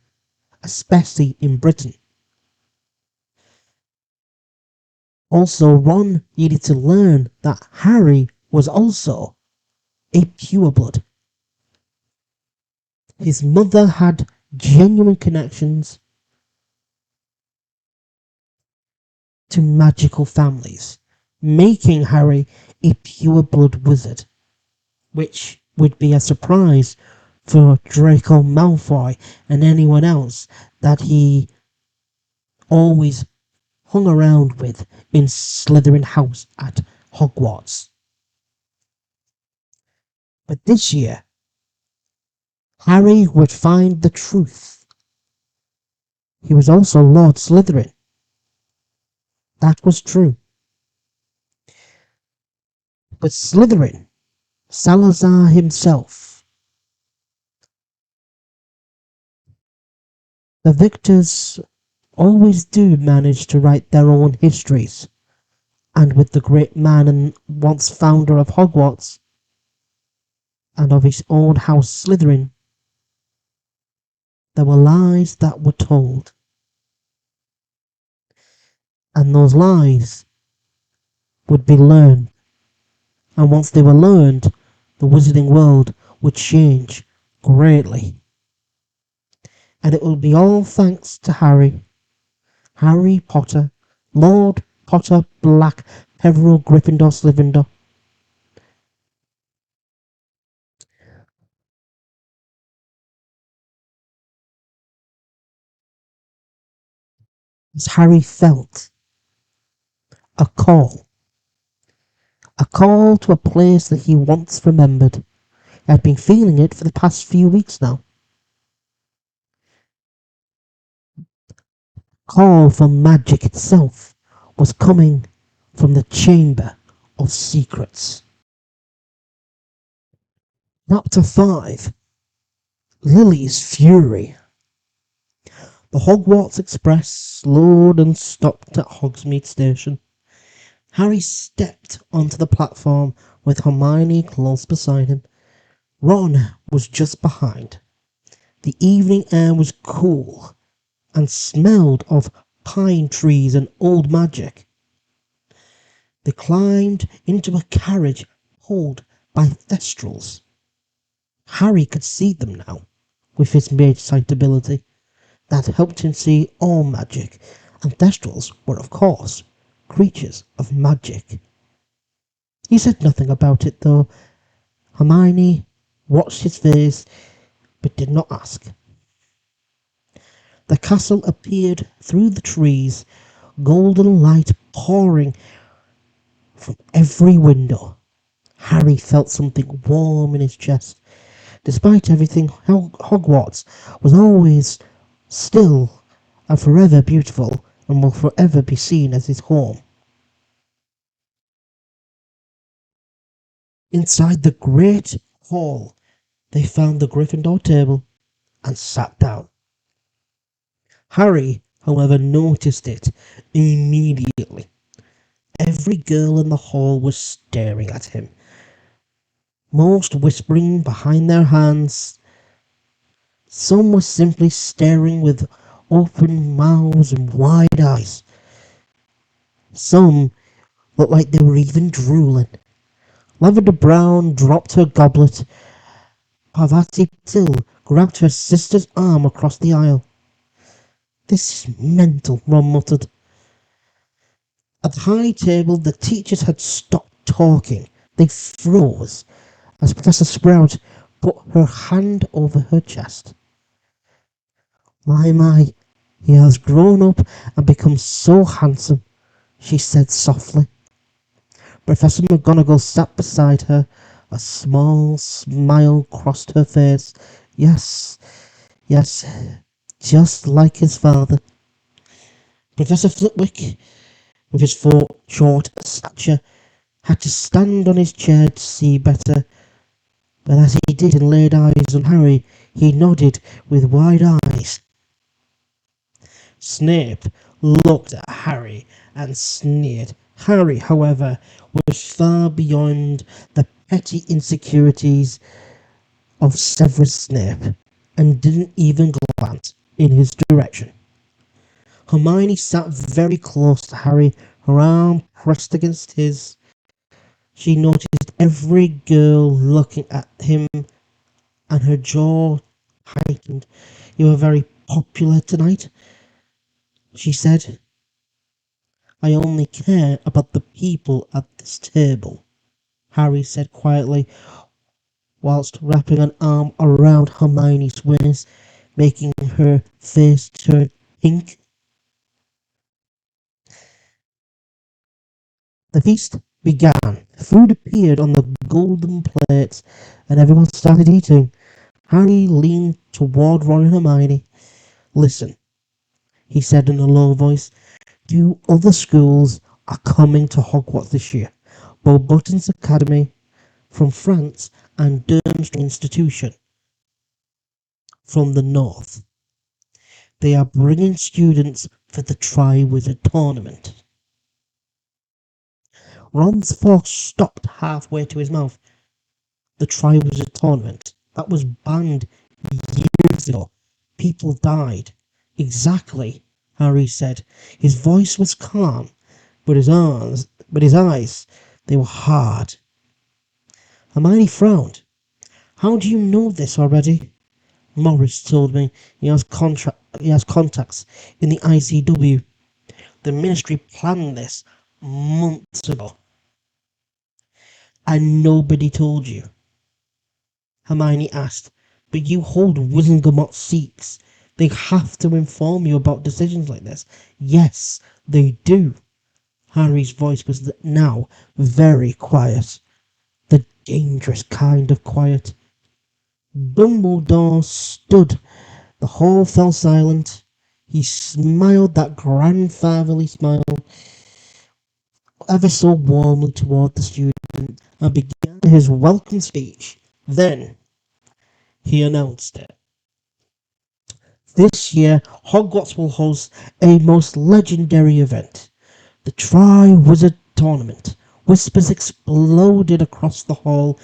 especially in Britain. Also, Ron needed to learn that Harry was also a pureblood. His mother had genuine connections to magical families, making Harry a pure-blood wizard, which would be a surprise for Draco Malfoy and anyone else that he always hung around with in Slytherin House at Hogwarts. But this year, Harry would find the truth. He was also Lord Slytherin. That was true. But Slytherin, Salazar himself, the victors always do manage to write their own histories. And with the great man and once founder of Hogwarts, and of his own house Slytherin, there were lies that were told. And those lies would be learned. And once they were learned, the wizarding world would change greatly. And it will be all thanks to Harry Potter, Lord Potter Black, Peveril Gryffindor Slytherin. As Harry felt a call to a place that he once remembered. He had been feeling it for the past few weeks now. Call from magic itself was coming from the Chamber of Secrets. Chapter 5. Lily's Fury. The Hogwarts Express slowed and stopped at Hogsmeade Station. Harry stepped onto the platform with Hermione close beside him. Ron was just behind. The evening air was cool and smelled of pine trees and old magic. They climbed into a carriage pulled by Thestrals. Harry could see them now, with his mage sight ability that helped him see all magic, and Thestrals were, of course, creatures of magic. He said nothing about it, though. Hermione watched his face, but did not ask. The castle appeared through the trees, golden light pouring from every window. Harry felt something warm in his chest. Despite everything, Hogwarts was always still and forever beautiful, and will forever be seen as his home. Inside the great hall, they found the Gryffindor table and sat down. Harry, however, noticed it immediately. Every girl in the hall was staring at him, most whispering behind their hands. Some were simply staring with open mouths and wide eyes. Some looked like they were even drooling. Lavender Brown dropped her goblet. Parvati Patil grabbed her sister's arm across the aisle. "This is mental," Ron muttered. At the high table, the teachers had stopped talking. They froze as Professor Sprout put her hand over her chest. My, he has grown up and become so handsome," she said softly. Professor McGonagall sat beside her. A small smile crossed her face. Yes, just like his father. Professor Flitwick, with his short stature, had to stand on his chair to see better, but as he did and laid eyes on Harry, he nodded with wide eyes. Snape looked at Harry and sneered. Harry, however, was far beyond the petty insecurities of Severus Snape, and didn't even glance in his direction. Hermione sat very close to Harry, her arm pressed against his. She noticed every girl looking at him, and her jaw tightened. "You were very popular tonight," she said. I only care about the people at this table, Harry said quietly, whilst wrapping an arm around Hermione's waist, making her face turn pink. The feast began. Food appeared on the golden plates, and everyone started eating. Harry leaned toward Ron and Hermione. Listen, he said in a low voice. Two other schools are coming to Hogwarts this year. Button's Academy from France and Dumbledore'S Institution from the north. They are bringing students for the Triwizard Tournament. Ron's fork stopped halfway to his mouth. The Triwizard Tournament. That was banned years ago. People died. Exactly, Harry said. His voice was calm, but his eyes, they were hard. Hermione frowned. How do you know this already? Morris told me he has contacts in the ICW. The Ministry planned this months ago. And nobody told you? Hermione asked. But you hold Wizengamot seats. They have to inform you about decisions like this. Yes, they do. Harry's voice was now very quiet. The dangerous kind of quiet. Dumbledore stood. The hall fell silent. He smiled that grandfatherly smile ever so warmly toward the student and began his welcome speech. Then he announced it. This year, Hogwarts will host a most legendary event, the Triwizard Tournament. Whispers exploded across the hall.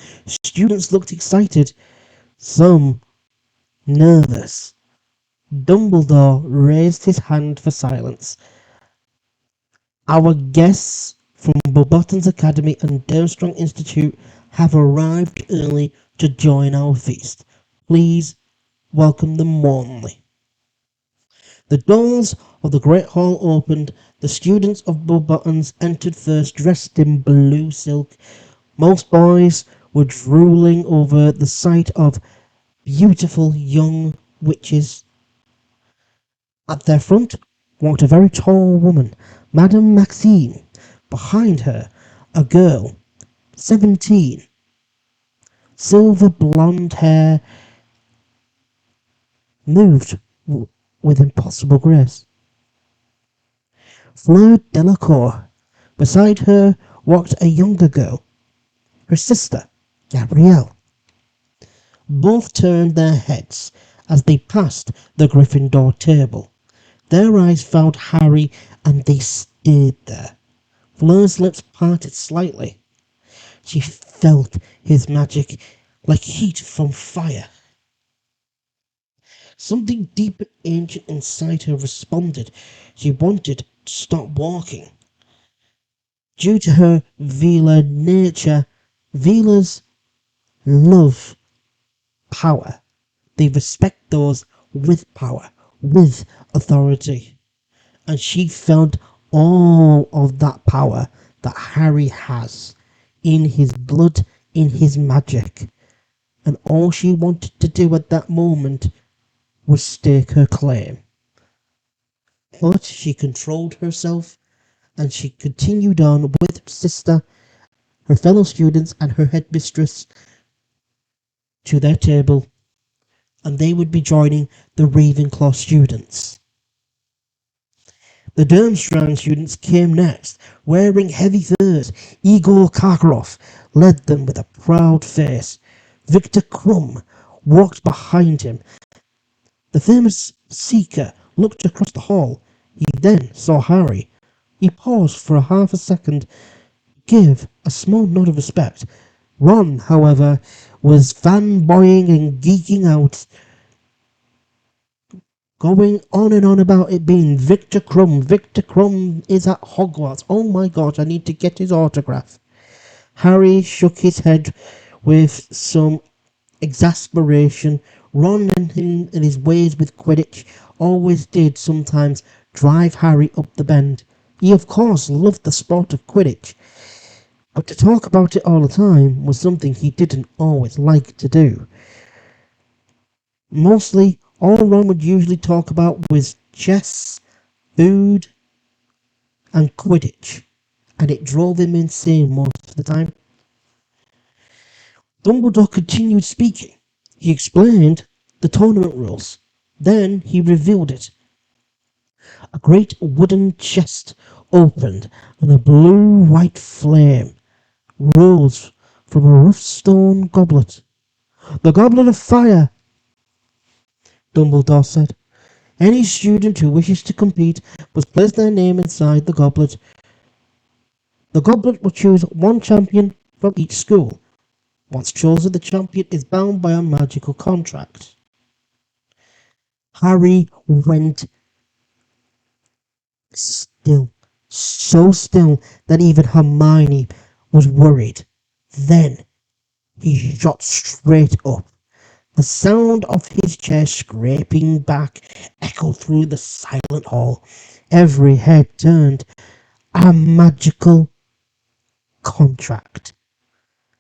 Students looked excited, some nervous. Dumbledore raised his hand for silence. Our guests from Bottom's Academy and Durmstrang Institute have arrived early to join our feast. Please welcome them warmly. The doors of the Great Hall opened. The students of Bottom's entered first, dressed in blue silk. Most boys were drooling over the sight of beautiful young witches. At their front walked a very tall woman, Madame Maxime. Behind her, a girl, 17. Silver blonde hair moved with impossible grace. Fleur Delacour. Beside her walked a younger girl, her sister, Gabrielle. Both turned their heads as they passed the Gryffindor table. Their eyes found Harry and they stayed there. Fleur's lips parted slightly. She felt his magic like heat from fire. Something deep and ancient inside her responded. She wanted to stop walking. Due to her Veela nature, Veelas love power. They respect those with power, with authority. And she felt all of that power that Harry has in his blood, in his magic. And all she wanted to do at that moment was stake her claim. But she controlled herself and she continued on with her sister, her fellow students, and her headmistress to their table, and they would be joining the Ravenclaw students. The Durmstrang students came next, wearing heavy furs. Igor Karkaroff led them with a proud face. Victor Krum walked behind him. The famous Seeker looked across the hall. He then saw Harry. He paused for half a second, gave a small nod of respect. Ron, however, was fanboying and geeking out, going on and on about it being Victor Krum. Victor Krum is at Hogwarts. Oh my god, I need to get his autograph. Harry shook his head with some exasperation. Ron and him and his ways with Quidditch always did sometimes drive Harry up the bend. He of course loved the sport of Quidditch, but to talk about it all the time was something he didn't always like to do. Mostly, all Ron would usually talk about was chess, food, and Quidditch, and it drove him insane most of the time. Dumbledore continued speaking. He explained the tournament rules. Then he revealed it. A great wooden chest opened, and a blue-white flame rose from a rough stone goblet. "The Goblet of Fire," Dumbledore said. "Any student who wishes to compete must place their name inside the goblet. The goblet will choose one champion from each school. Once chosen, the champion is bound by a magical contract." Harry went still, so still that even Hermione was worried. Then he shot straight up. The sound of his chair scraping back echoed through the silent hall. Every head turned. "A magical contract,"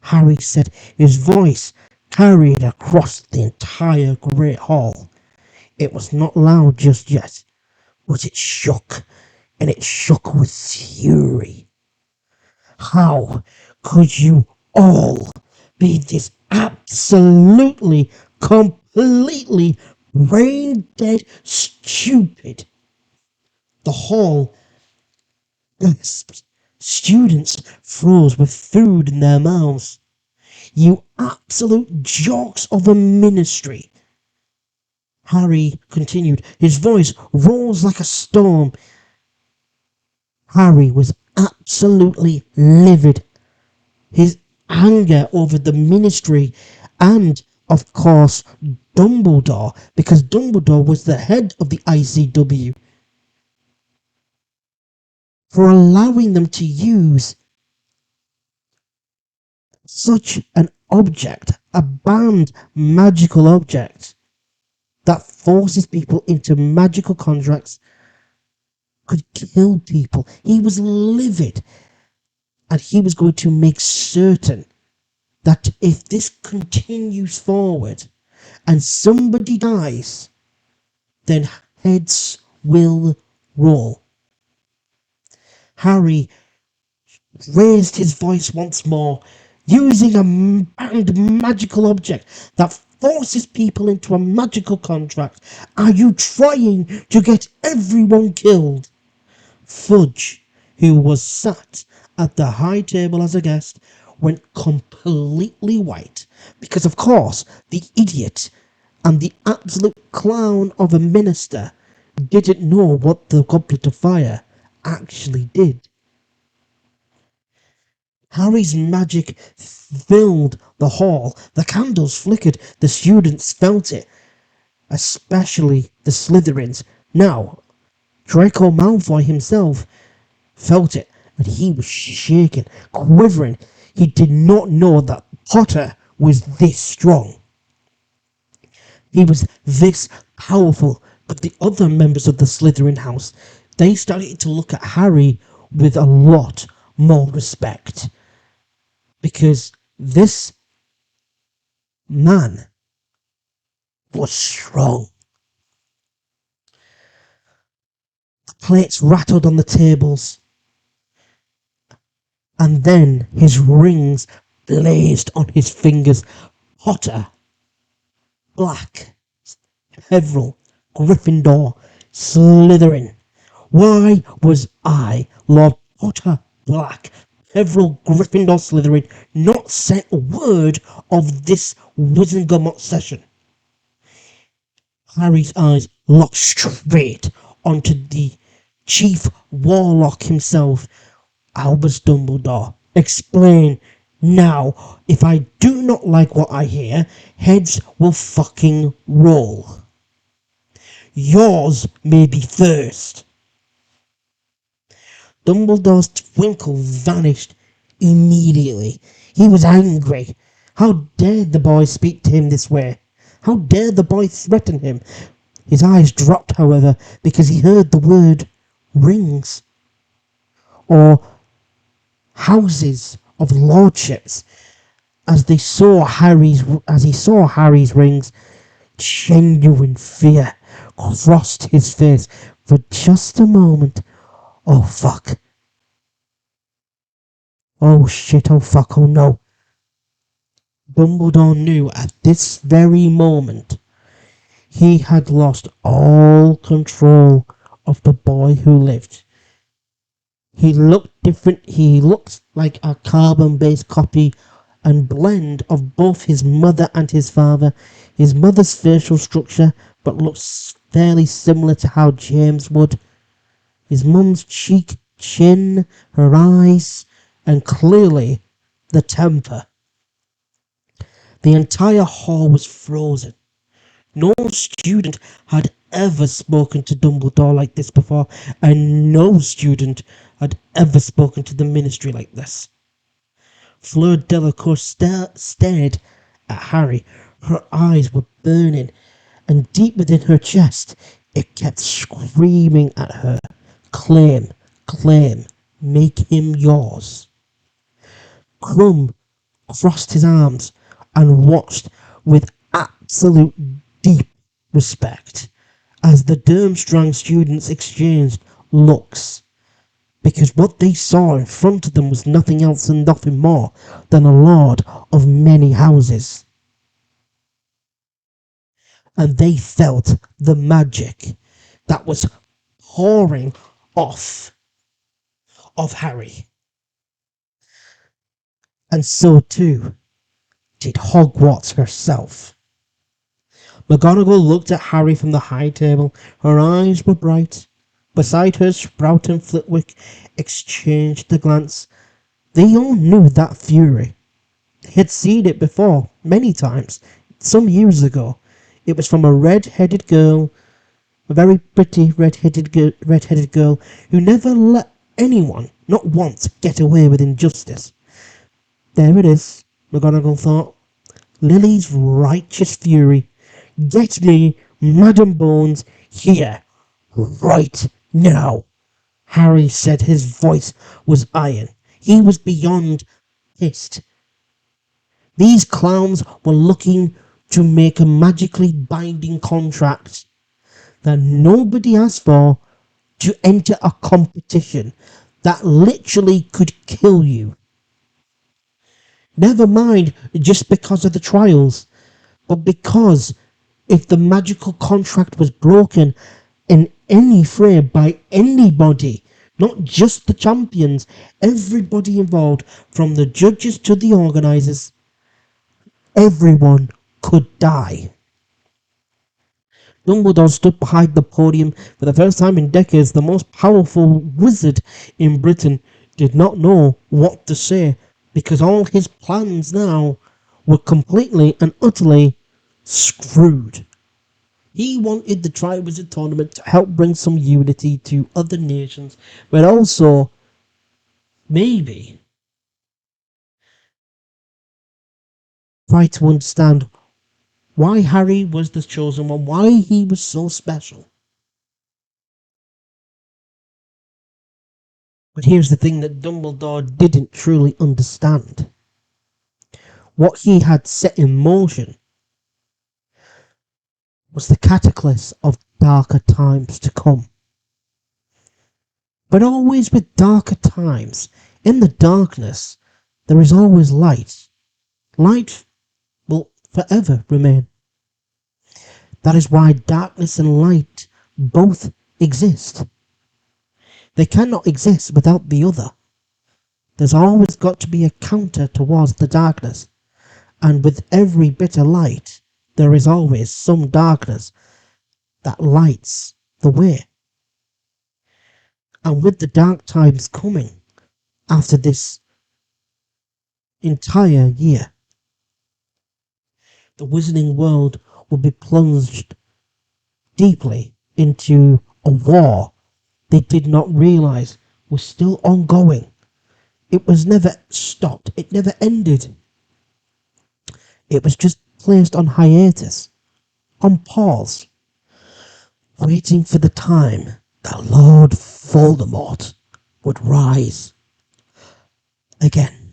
Harry said. His voice carried across the entire great hall. It was not loud just yet, but it shook, and it shook with fury. "How could you all be this absolutely, completely brain-dead stupid?" The hall gasped. Students froze with food in their mouths. "You absolute jocks of a ministry," Harry continued. His voice rose like a storm. Harry was absolutely livid. His anger over the ministry and, of course, Dumbledore, because Dumbledore was the head of the ICW, for allowing them to use such an object, a banned magical object, that forces people into magical contracts, could kill people. He was livid, and he was going to make certain that if this continues forward and somebody dies, then heads will roll. Harry raised his voice once more, using a banned magical object that forces people into a magical contract. "Are you trying to get everyone killed?" Fudge, who was sat at the high table as a guest, went completely white, because of course the idiot and the absolute clown of a minister didn't know what the Goblet of Fire actually did. Harry's magic filled the hall. The candles flickered. The students felt it, especially the Slytherins. Now, Draco Malfoy himself felt it, and he was shaking, quivering. He did not know that Potter was this strong. He was this powerful. But the other members of the Slytherin house, they started to look at Harry with a lot more respect. Because this man was strong. The plates rattled on the tables, and then his rings blazed on his fingers. Potter, Black, Peveril, Gryffindor, Slytherin. Why was I, Lord Potter, Black, Peveril, Gryffindor, Slytherin, not said a word of this Wizengamot session? Harry's eyes locked straight onto the chief warlock himself. "Albus Dumbledore, explain now. If I do not like what I hear, heads will fucking roll. Yours may be first." Dumbledore's twinkle vanished immediately. He was angry. How dared the boy speak to him this way? How dared the boy threaten him? His eyes dropped, however, because he heard the word rings. or houses of lordships. As he saw Harry's rings, genuine fear crossed his face for just a moment. Oh fuck. Oh shit, oh fuck, oh no. Dumbledore knew at this very moment he had lost all control of the boy who lived. He looked different. He looked like a carbon-based copy and blend of both his mother and his father. His mother's facial structure, but looks fairly similar to how James would. His mum's cheek, chin, her eyes, and clearly the temper. The entire hall was frozen. No student had ever spoken to Dumbledore like this before, and no student had ever spoken to the Ministry like this. Fleur Delacour stared at Harry. Her eyes were burning, and deep within her chest, it kept screaming at her. Claim, claim, make him yours. Crumb crossed his arms and watched with absolute deep respect as the Durmstrang students exchanged looks, because what they saw in front of them was nothing else and nothing more than a lord of many houses. And they felt the magic that was pouring off of Harry. And so too did Hogwarts herself. McGonagall looked at Harry from the high table. Her eyes were bright. Beside her, Sprout and Flitwick exchanged a glance. They all knew that fury. They had seen it before, many times, some years ago. It was from a red-headed girl, a very pretty red-headed girl, who never let anyone, not once, get away with injustice. There it is, McGonagall thought. Lily's righteous fury. Get me Madam Bones here, right now. Harry said. His voice was iron. He was beyond pissed. These clowns were looking to make a magically binding contract that nobody asked for to enter a competition that literally could kill you. Never mind just because of the trials, but because if the magical contract was broken in any frame by anybody, not just the champions, everybody involved, from the judges to the organisers, everyone could die. Dumbledore stood behind the podium. For the first time in decades, the most powerful wizard in Britain did not know what to say, because all his plans now were completely and utterly screwed. He wanted the Triwizard Tournament to help bring some unity to other nations, but also, maybe, try to understand why Harry was the chosen one, why he was so special. But here's the thing that Dumbledore didn't truly understand. What he had set in motion was the cataclysm of darker times to come. But always with darker times, in the darkness, there is always light. Light will forever remain. That is why darkness and light both exist. They cannot exist without the other. There's always got to be a counter towards the darkness. And with every bit of light, there is always some darkness that lights the way. And with the dark times coming after this entire year, the wizarding world will be plunged deeply into a war they did not realise was still ongoing. It was never stopped. It never ended. It was just placed on hiatus, on pause, waiting for the time that Lord Voldemort would rise again.